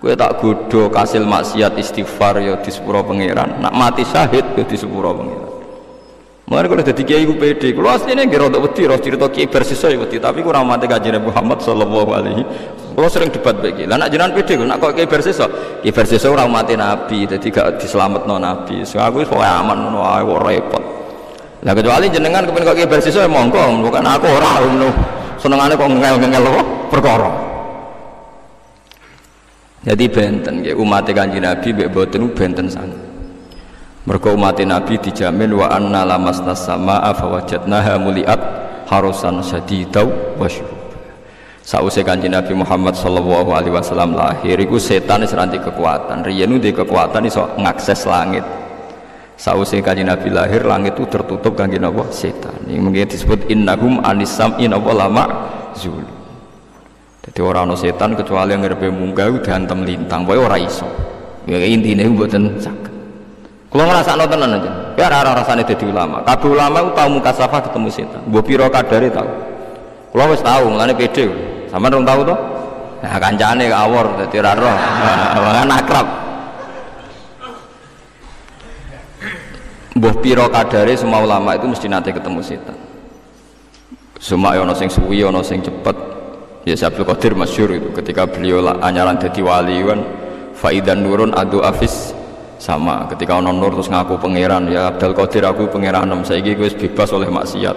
Kowe tak godho kasil maksiat istighfar ya di sepuro pangeran. Nak mati syahid ya di sepuro pangeran. Mulane kalau dadi kiai ku pede. Kulo asline nggih rada wedi ro crita kiai bersisa ya wedi, tapi ku rahmate Kanjeng Muhammad sallallahu alaihi. Kulo sering debat iki. Lah nak jenengan pede kok nak kok kiai bersisa. Kiai bersisa ora umate Nabi, dadi gak dislametno Nabi. So aku wis pokoke aman ngono ae kok repot. Lah kecuali jenengan kepen kok kiai bersisa ya monggo, bukan aku ora ngono. Senengane kok ngel-ngel apa perkara. Jadi benten ya umat Kanjeng Nabi mbek boten benten sanget. Mergo umat Nabi dijamin wa anna lamasna samaa fawajadnaha muliat harusan sadidau wa syuhub. Sausé Kanjeng Nabi Muhammad sallallahu alaihi wasallam lahir iku setan wis ranti kekuatan. Riyen ndek kekuatan iso ngakses langit. Sausé Kanjeng Nabi lahir langit itu tertutup kangge napa setan. Ini mungkin disebut innahum anisam inna lama zul. Jadi orang no setan kecuali yang ngarepe munggah diantem lintang, pokoknya orang iso. Ya intine mboten saged. Kalau ngerasakno tenan aja. Ya ora rasane dadi ulama. Kabeh ulama ku tau mukasafah ketemu setan. Mbok pira kadare tau. Kula wis tau, mulane pede. Sampeyan rong tau to? Nah, kancane awor dadi ora roh. Kan akrab. Mbah pira kadare semua ulama itu mesti nate ketemu setan. Semua ono sing suwi, ono sing cepet. Ya Abdul Qadir masyhur itu ketika beliau anyaran dadi wali kan faidan nurun adu afis sama ketika ono nur terus ngaku pangeran ya Abdul Qadir aku pangeranem saiki wis bebas oleh maksiat.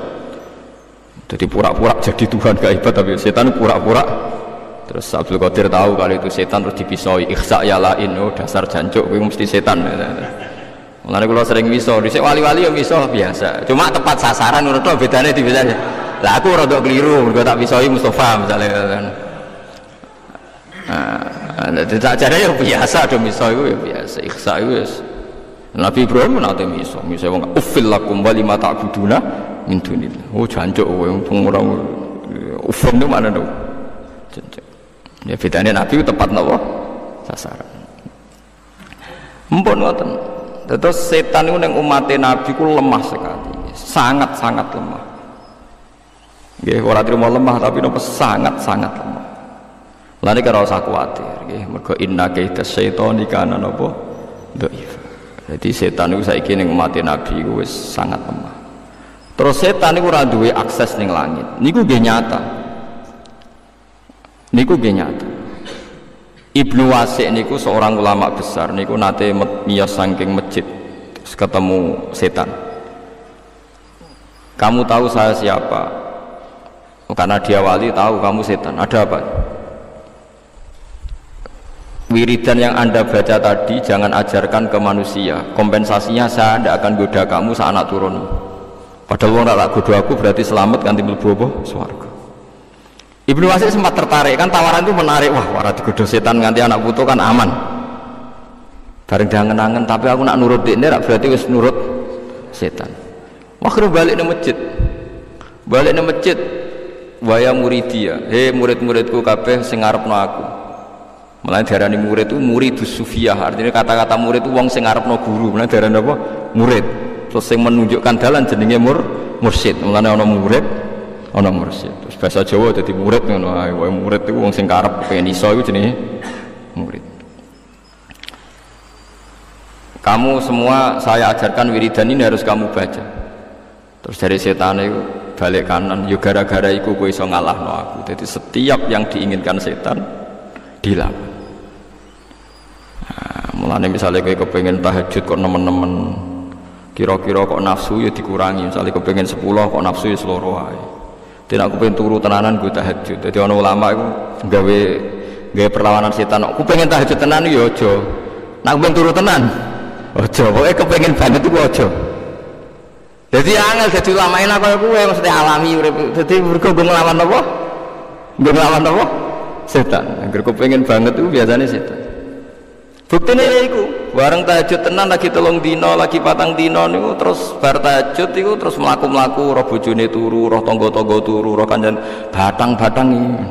Jadi pura-pura jadi Tuhan gak hebat tapi setan pura-pura. Terus Abdul Qadir tahu kalau itu setan terus dipisoi ikhsa ya lain oh dasar jancuk kowe mesti setan. Mulane kula sering miso, dhisik wali-wali ya miso biasa. Cuma tepat sasaran ngono tok bedane dibedane. Lah aku rada keliru mergo tak pisoi Mustafa misalnya kan. Nah, tak jare ya biasa do miso iku ya biasa. Ikhsa iku wis. Nabi Ibrahim nate miso wong ufil lakum wa lima ta'buduna min dunillah. Oh jancuk kowe pengurang ufil itu mana to? Jancuk. Ya bedane Nabi tepat napa? Sasaran. Mpun ngoten. Terus setan itu yang umatnya Nabi ku lemah sekali, sangat-sangat lemah. Nggih, ora trimo lemah tapi napa sangat-sangat lemah. Lha nek ora usah kuwatir, nggih, mergo inna kaida syaitani kana napa dhaif. Jadi setan itu saiki ning umatnya Nabi ku wis sangat lemah. Terus setan itu ora duwe akses ning langit. Niku nggih nyata. Niku nggih nyata. Ibnu Wasik niku seorang ulama besar niku nate miyos saking masjid terus ketemu setan. Kamu tahu saya siapa? Karena dia wali tahu kamu setan. Ada apa? Wiridan yang Anda baca tadi jangan ajarkan ke manusia. Kompensasinya saya tidak akan goda kamu saat anak turun. Padahal orang tak goda aku berarti selamat kan timbul bobo swarga. Ibnu Wasik sempat tertarik kan tawaran itu menarik. Wah, ora digodho setan nganti anak putu kan aman. Bareng diangen-angen tapi aku nak nurut dekne rak berarti wis nurut setan. Akhirnya balik ke masjid. Balik ke masjid. Waya muridia. Hei murid-muridku kabeh sing ngarepno aku. Mulane diarani murid itu muridus sufiyah. Artinya kata-kata murid itu wong sing ngarepno guru. Mulane diarani apa? Murid. Terus sing menunjukkan dalan jenenge mursyid. Mulane ana murid ana mursyid. Terus bahasa Jawa dadi murid ngono ae. Wae murid iku wong sing karep pengen iso iku jenenge murid. Kamu semua saya ajarkan wiridan ini harus kamu baca. Terus dari setan itu balik kanan, yo gara-gara iku kowe iso ngalahno aku. Jadi setiap yang diinginkan setan dilawan. Nah, mulane misalnya kowe kepengin tahajud kok nemen-nemen kira-kira kok nafsu ya dikurangi. Misalnya kepengin 10 kok nafsu ya seloro wae. Tidak aku pengen turu tenanan gue tahajud. Jadi orang ulama itu gawe perlawanan setan. Aku pengen tahajud tenan ya aja. Nak pengen turu tenan aja. Pokoknya kepengen banget itu aja. Jadi angel jadi ulama enak kaya kowe mesti alami urip. Jadi mergo nglawan apa? Nglawan apa? Setan. Angger kepengen banget itu biasanya setan. Buktine iku, bareng tahajud tenan lagi 3 dina, lagi 4 dina niku terus bar tahajud iku terus mlaku-mlaku roh bojone turu, roh tangga-tangga turu, roh kancan batang-batang iki.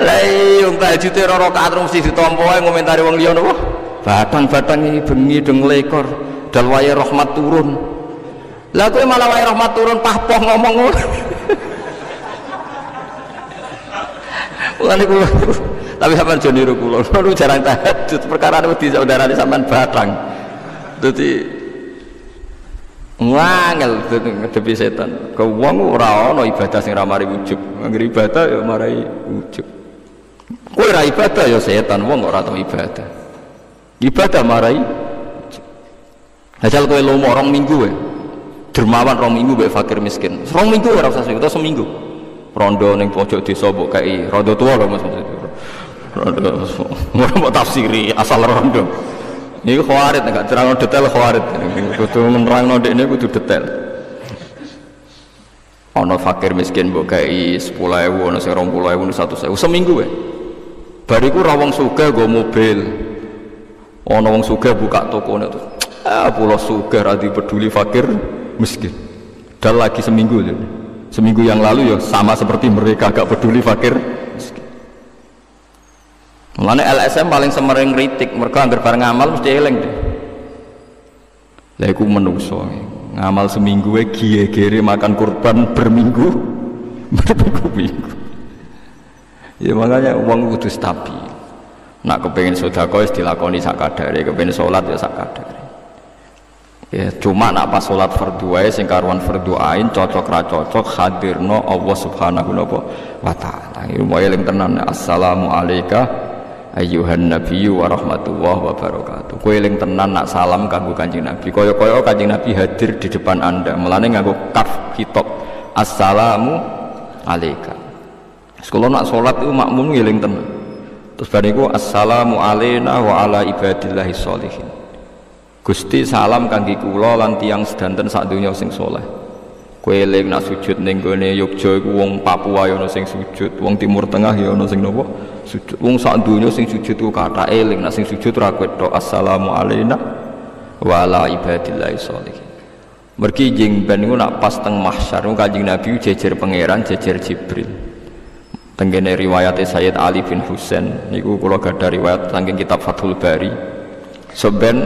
Lah iya tahajud ora rakaat mesti ditampa ae ngomentari wong liya napa? Batang-batang iki bengi deng lekor, dal wae rahmat turun. Lah kowe malah wae rahmat turun pah-poh ngomong ngono. Mulane kula tapi sampean jo niru kula lu jarang tahajud perkara wedi saudarane sampean batang dadi ngangel ngedepi setan ke wong ora ana ibadah sing ra mari ujug anggere ibadah ya marai ujug kowe ra ibadah ya setan wong ora tau ibadah marai asal kowe lomo 2 minggu wae dermawan 2 minggu wae fakir miskin 2 minggu ora usah seminggu rondo ning pojok desa mbok kei rondo tuwa lho Mas rondo mau tafsiri asal rondo ini khawarit enggak terang detail khawarit kudu menerangno ndekne kudu detail ana fakir miskin mbok kei 10.000 ana sing 20.000 100.000 seminggu wae bariku ra wong sugih nggo mobil ana wong sugih buka tokone terus pulau sugih ra peduli fakir miskin dal lagi seminggu yang lalu ya sama seperti mereka gak peduli fakir miskin. Mulane LSM paling semering kritik, mergo anggar bareng ngamal mesti eling deh. Lah iku menungso. Ngamal seminggu wae giye-gere makan kurban berminggu. Berminggu-minggu. Ya makanya uang kudu stabil. Nak kepengin sedekah wis dilakoni sakadare, kepengin salat ya sakadare. Ya cuma nak pas salat fardhu wae sing karuan fardhu ain cocok ra cocok hadirno Allah Subhanahu wa taala. Iku wae eling tenan. Assalamu alayka ayyuhan nabiyyu wa rahmatullahi wa barakatuh. Kowe eling tenan nak salam kanggo Kanjeng Nabi. Kaya-kaya Kanjeng Nabi hadir di depan Anda. Mulane nganggo kaf khitab. Assalamu alayka. Sekolah nak salat itu makmum eling tenan. Terus bariku assalamu alayna wa ala ibadillahis sholihin. Gusti salam kangge kula lan tiyang sedanten sak donya sing saleh. Kowe eling nak sujud ning gone Yogya iku wong Papua ya ana sing sujud, wong Timur Tengah ya ana sing napa? Sujud. Wong sak donya sing sujud ku kathah eling nak sing sujud ora ketok assalamu alayna wa ala ibadillahis sholihin. Mergi jeng ben niku nak pas teng mahsyar Kanjeng Nabi jejer pangeran, jejer Jibril. Tenggene riwayat Sayyid Ali bin Husain niku kula gadah riwayat saking kitab Fathul Bari. Soben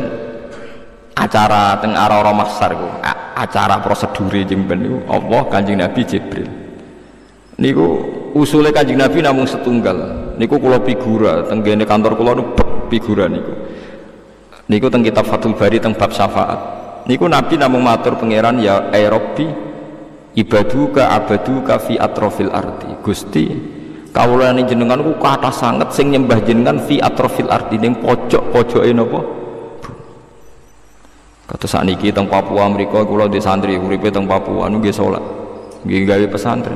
acara teng ara-ara mahsyar ku acara prosedure jemben niku Allah Kanjeng Nabi Jibril niku usule Kanjeng Nabi namung setunggal niku kula figura teng gene kantor kula niku figura niku teng kitab Fathul Bari teng bab syafaat niku Nabi namung matur pangeran ya Rabbi ibaduka abaduka fi atrofil ardi Gusti kawulane jenengan ku kathah sanget sing nyembah jenengan fi atrofil ardi ning pojok-pojoke napa kata sakniki teng Papua mriku kula di santri uripe teng Papua niku nggih salat nggih gawe pesantren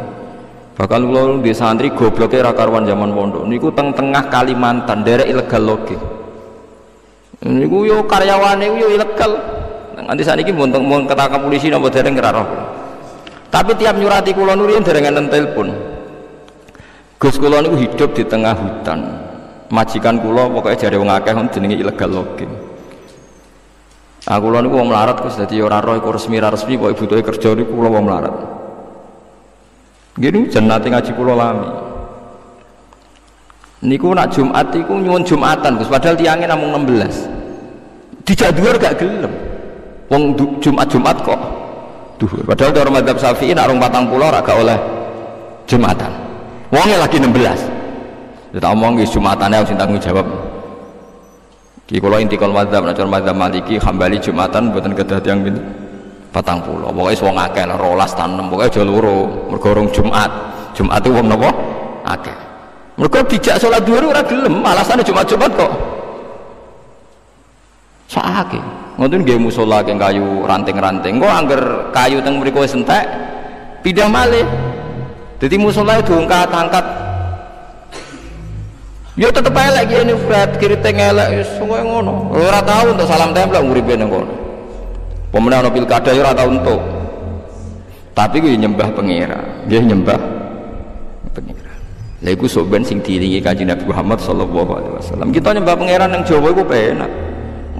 bakal kula di santri gobloke ra karuan zaman pondok niku teng tengah Kalimantan derek ilegal loge niku yo karyawane yo ilegal nganti sakniki mun ketangkap polisi napa dereng ora roh tapi tiap nyurati kula nurian dereng enten telepon Gus kula niku hidup di tengah hutan majikan kula pokoke jare wong akeh jenenge ilegal logging. Aku lho niku wong melarat Gus dadi ora roh iku resmi ra resmi kok butuhe kerja niku kula wong melarat. Nggih jan nate ngaji kula lami. Niku nak Jumat iku nyuwun Jumatan Gus padahal tiange namung 16. Dijak dhuwur gak gelem. Wong Jumat kok dhuwur. Padahal cara mazhab Syafi'i nak rong 40 ora gak oleh Jumatan. Wonge lagi 16. Ya tak omong nggih Jumatane sing tanggung jawab. Ki kula intikal mazhab nek mazhab Maliki Hambali Jumatan mboten kedah tiyang pinten 40. Pokoke wong akeh 12 ta 6 pokoke aja loro mergo rong Jumat. Jumat itu wong napa? Akeh. Mergo dijak salat dhuwur ora gelem, alasane Jumat-Jumat kok. Sakake. Ngoten nggih musala keng kayu ranting-ranting. Kok angger kayu teng mriku wis entek pindah malih. Dadi musala diangkat-angkat ya tetep elek gini berat kiri elek semua ngono ora tau untuk salam tempel nguripe nang kono pemenang ana pilkada ya ora tau untuk tapi kuwi nyembah pangeran nggih nyembah pangeran lha iku sok ben sing diiringi Kanjeng Nabi Muhammad sallallahu alaihi wasallam kita nyembah pangeran nang Jawa iku penak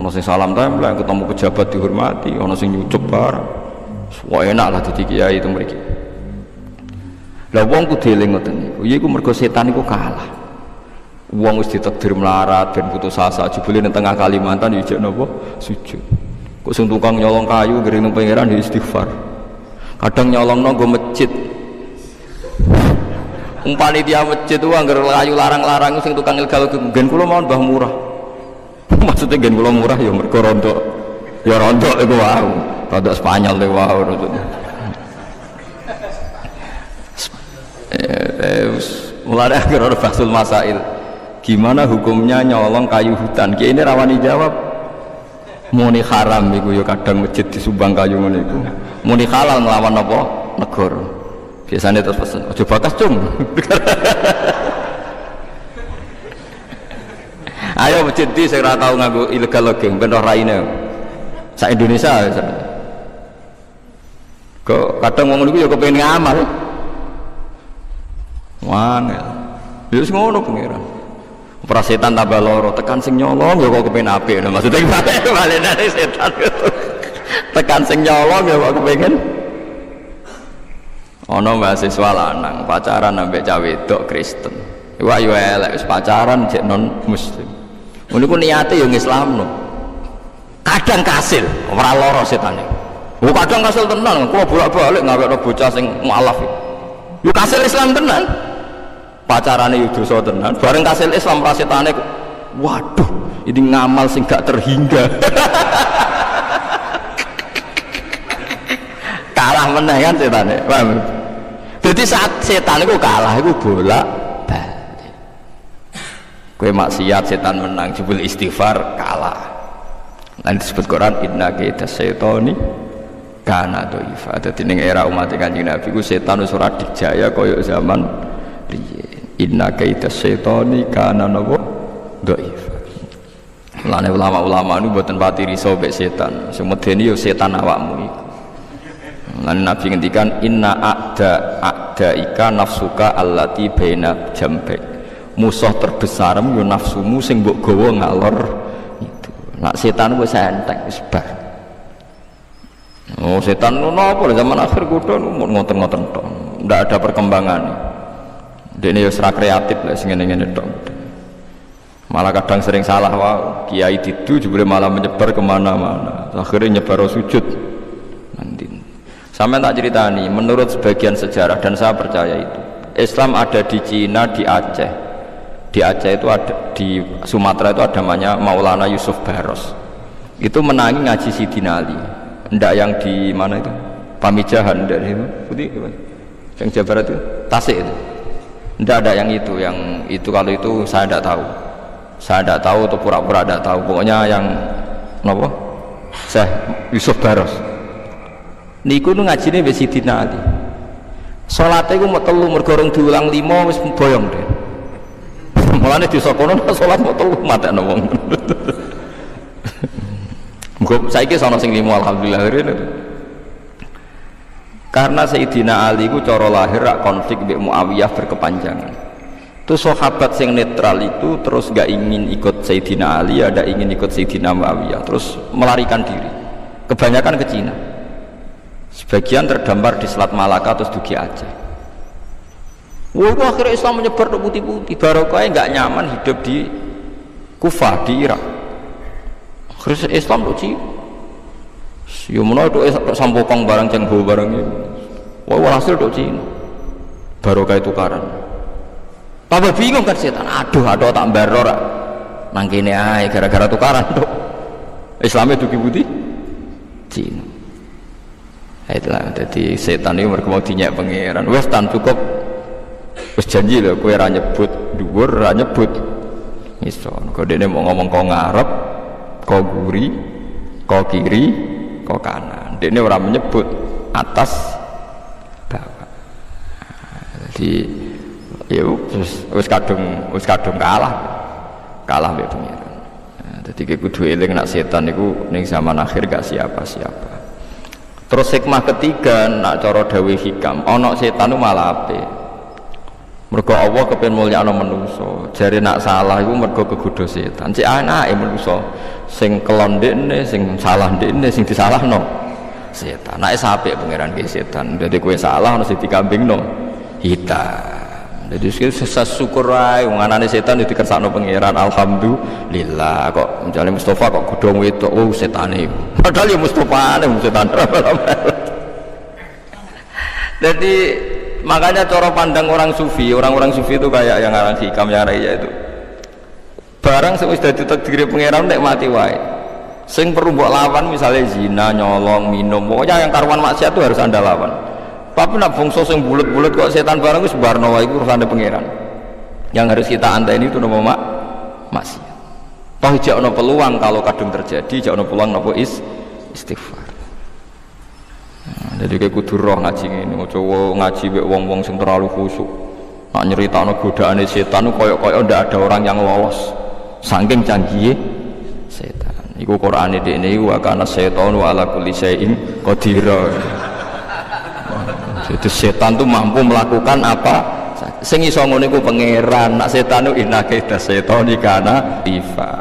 ana sing salam tempel ketemu pejabat dihormati ana sing nyucup barang semua enak lah dadi kiai itu mriki lha wong kudu eling ngoten niku iku mergo setan iku kalah. Wong wis ditakdir melarat ben putus asa jebule nang tengah Kalimantan ijek napa sujud. Kok sing tukang nyolong kayu ngering nang pangeran istighfar. Kadang nyolongno nggo masjid. Panitia masjid ku anggar kayu larang-larang sing tukang ilegal gen kula mawon mbah murah. Maksudnya gen kula murah ya mergo rontok. Ya rontok iku wae. Rontok Spanyol iku wae rontok. Mulane akhir basul masail. Gimana hukumnya nyolong kayu hutan? Ki ini rawani jawab. Muni haram iku ya kadang masjid disumbang kayu ngene iku. Muni halal nglawan apa? Negara. Biasanya terus pesen, "Aja bakas, Cung." Ayo masjid di sing ora tau nganggo ilegal logging ben roh raine. Sak Indonesia. Kok kadang wong niku ya kepengin ngamal. Wangel. Ya wis ngono pengiran. Prasetan tambah loro tekan sing nyolong ya kok kepen apik maksudnya balene setan tekan sing nyolong ya kok kepengen ana mahasiswa lanang pacaran ambek cah wedok Kristen Wah yo elek wis pacaran jek non muslim. Ngono ku niate yo ngislamno. Kadang kasil, ora lara setane. Oh kadang kasil tenan, kula bolak-balik ngawekno bocah sing mualaf. Yo kasil Islam tenan. Pacarane yo dosa tenan. Bareng kasil Islam ra setane waduh, ini ngamal sing gak terhingga. Kalah meneh kan setane. Paham? Jadi saat setan itu kalah itu bolak balik. Kowe maksiat setan menang, jebul istighfar kalah. Lan disebut Quran inna kaida syaitani kana dhaifa. Dadi ning era umat Kanjeng Nabi ku setan wis ora dijaya kaya zaman riyen. Inna kaida syaitani kana dhaifa. Lan ulama-ulama niku mboten pati riso mek setan. Sing medeni yo setan awakmu iku. Lan Nabi ngendikan inna a'daika nafsuka allati baina jambek. Musuh terbesarmu yo nafsumu sing mbok gawa ngalor itu. Nak setan wis entek wis bar. Oh setan napa zaman akhir kudu ngoten-ngoten tok. Ndak ada perkembangan. Dene yo ora kreatif lah sing ngene-ngene tok. Malah kadang sering salah wae. Kiai didu jebule malah menyebar kemana-mana. Akhirnya nyebar sujud. Nanti sampai tak ceritani, menurut sebagian sejarah dan saya percaya itu Islam ada di Cina, di Aceh. Di Aceh itu ada, di Sumatera itu ada namanya Maulana Yusuf Baros. Itu menangi ngaji Sidina Ali. Ndak yang di mana itu? Pamijahan dari itu. Putih gimana? Yang Jawa Barat itu, Tasik itu. Ndak ada yang itu kalau itu saya tidak tahu. Saya tidak tahu atau pura-pura tidak tahu. Pokoknya yang apa? Syekh Yusuf Baros. Niku nu ngajine wis Sidina Ali. Salate iku mok telu mergo rong diulang 5 wis boyong deh. Mulane desa kono salat mok telu matekno wong. Muga saiki ana sing 5 alhamdulillah. Karena Sayyidina Ali ku cara lahir rak konflik mbek Muawiyah berkepanjangan. Itu sahabat yang netral itu terus gak ingin ikut Sayyidina Ali, ada ingin ikut Sayyidina Muawiyah, terus melarikan diri. Kebanyakan ke Cina. Sebagian terdampar di Selat Malaka terus dugi Aceh. Wah, akhirnya Islam menyebar ke putih-putih. Barokahnya nggak nyaman hidup di Kufah di Irak. Akhirnya Islam tuh sih. Ya mana itu sampokong barang cengho barang itu. Wah, hasil tuh sih. Barokah tukaran. Tambah bingung kan setan. Aduh tak baror. Nang kene ae gara-gara tukaran tuh. Islamnya dugi putih. Cina. Itulah jadi setan ini mereka mau dinyak pangeran wes tan cukup wes janji loh kue ra nyebut dhuwur ra nyebut ngisor kok dene mau ngomong kau ngarep kau guri kau kiri kau kanan dene ora menyebut atas bawah. Jadi ya wes kadung kalah mbek pangeran. Jadi kudu eling nak setan niku ning zaman akhir gak siapa-siapa. Terus hikmah ketiga nak cara dawuh hikam ana setan malah apik. Mergo Allah kepen mulyakno manungsa. Jare nak salah iku mergo kegodho setan. Cek anake manungsa sing kelon ndekne, sing salah ndekne, sing disalahno setan. Nek apik pangeran ke setan. Dadi kowe salah ono sing dikambingno hitam. Jadi syukur ae wong anane setan dikersakno pangeran alhamdulillah kok misalnya Mustafa kok godhong wedok oh setane padahal ya Mustafane setan. Jadi makanya cara pandang orang sufi itu kayak yang ngarang hikam yang raya itu barang sing wis dadi takdire pangeran nek mati wae sing perlu mbok lawan misalnya zina nyolong minum pokoknya yang karuan maksiat itu harus Anda lawan. Tapi nak bungsu sing bulet-bulet kok setan barang wis barno wae iku urusane pangeran. Yang harus kita anteni itu nama maksiat. Toh jek ana peluang kalau kadung terjadi, jek ana peluang napa istighfar. Nah, jadi kayak kudu roh ngaji ngene, aja ngaji mek wong-wong sing terlalu khusyuk. Nak nyeritakno godaane setan koyo-koyo ndak ada orang yang lolos. Saking canggih setan. Iku Qur'ane dekne wa kana setanu ala kulli syai'in qadir. Jadi setan itu mampu melakukan apa sing iso ngene iku pangeran. Nak setan itu innaka setani kana ifa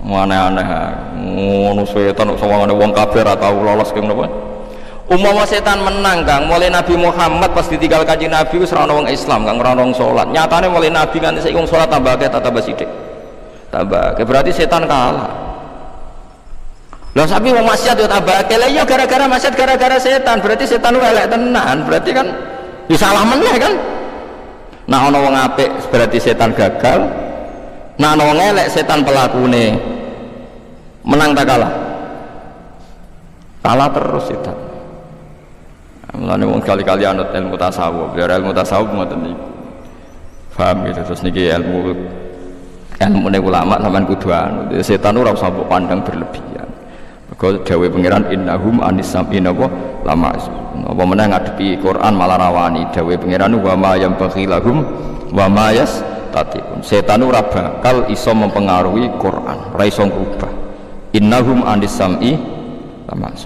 aneh-aneh ngono setan sawangane wong kafir atau lolos ke napa Umpama setan menang Kang, mulai Nabi Muhammad pas ditinggal Kanjeng Nabi wis ora ana wong Islam, Kang, ora ana wong salat. Nyatane mulai Nabi kan saiki wong salat tambah akeh tambah sithik. Tambah akeh berarti setan kalah. Lah sapi wong maksiat yo tambah akeh. Lah iya gara-gara maksiat gara-gara setan, berarti setan lu elek tenan. Berarti kan ya salah meneh kan. Nah ana wong apik berarti setan gagal. Nah ana wong elek setan pelakune. Menang tak kalah? Kalah terus setan. Mulane wong kali-kali anut ilmu tasawuf, biar ilmu tasawuf ngoten niku. Paham gitu terus niki ilmu ulama sampean kudu anut. Setan ora usah mbok pandang berlebihan. Mergo dawuh pangeran innahum anissam'ina wa lamas. Apa meneh ngadepi Quran malah rawani dawuh pangeran wa ma yambaghi lahum wa ma yastati'un. Setan ora bakal iso mempengaruhi Quran, ora iso ngubah. Innahum anissam'i lamas.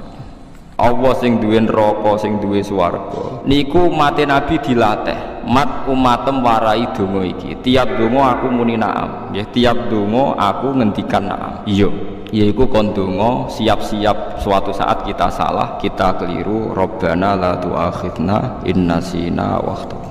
Allah sing duwe neraka sing duwe swarga niku mate Nabi dilatih mat umatem warai donga iki tiap donga aku muni na'am nggih tiap donga aku ngendikan na'am iya yaiku kon donga siap-siap suatu saat kita salah kita keliru Rabbana la tu'akhidna in nasina wa akhtana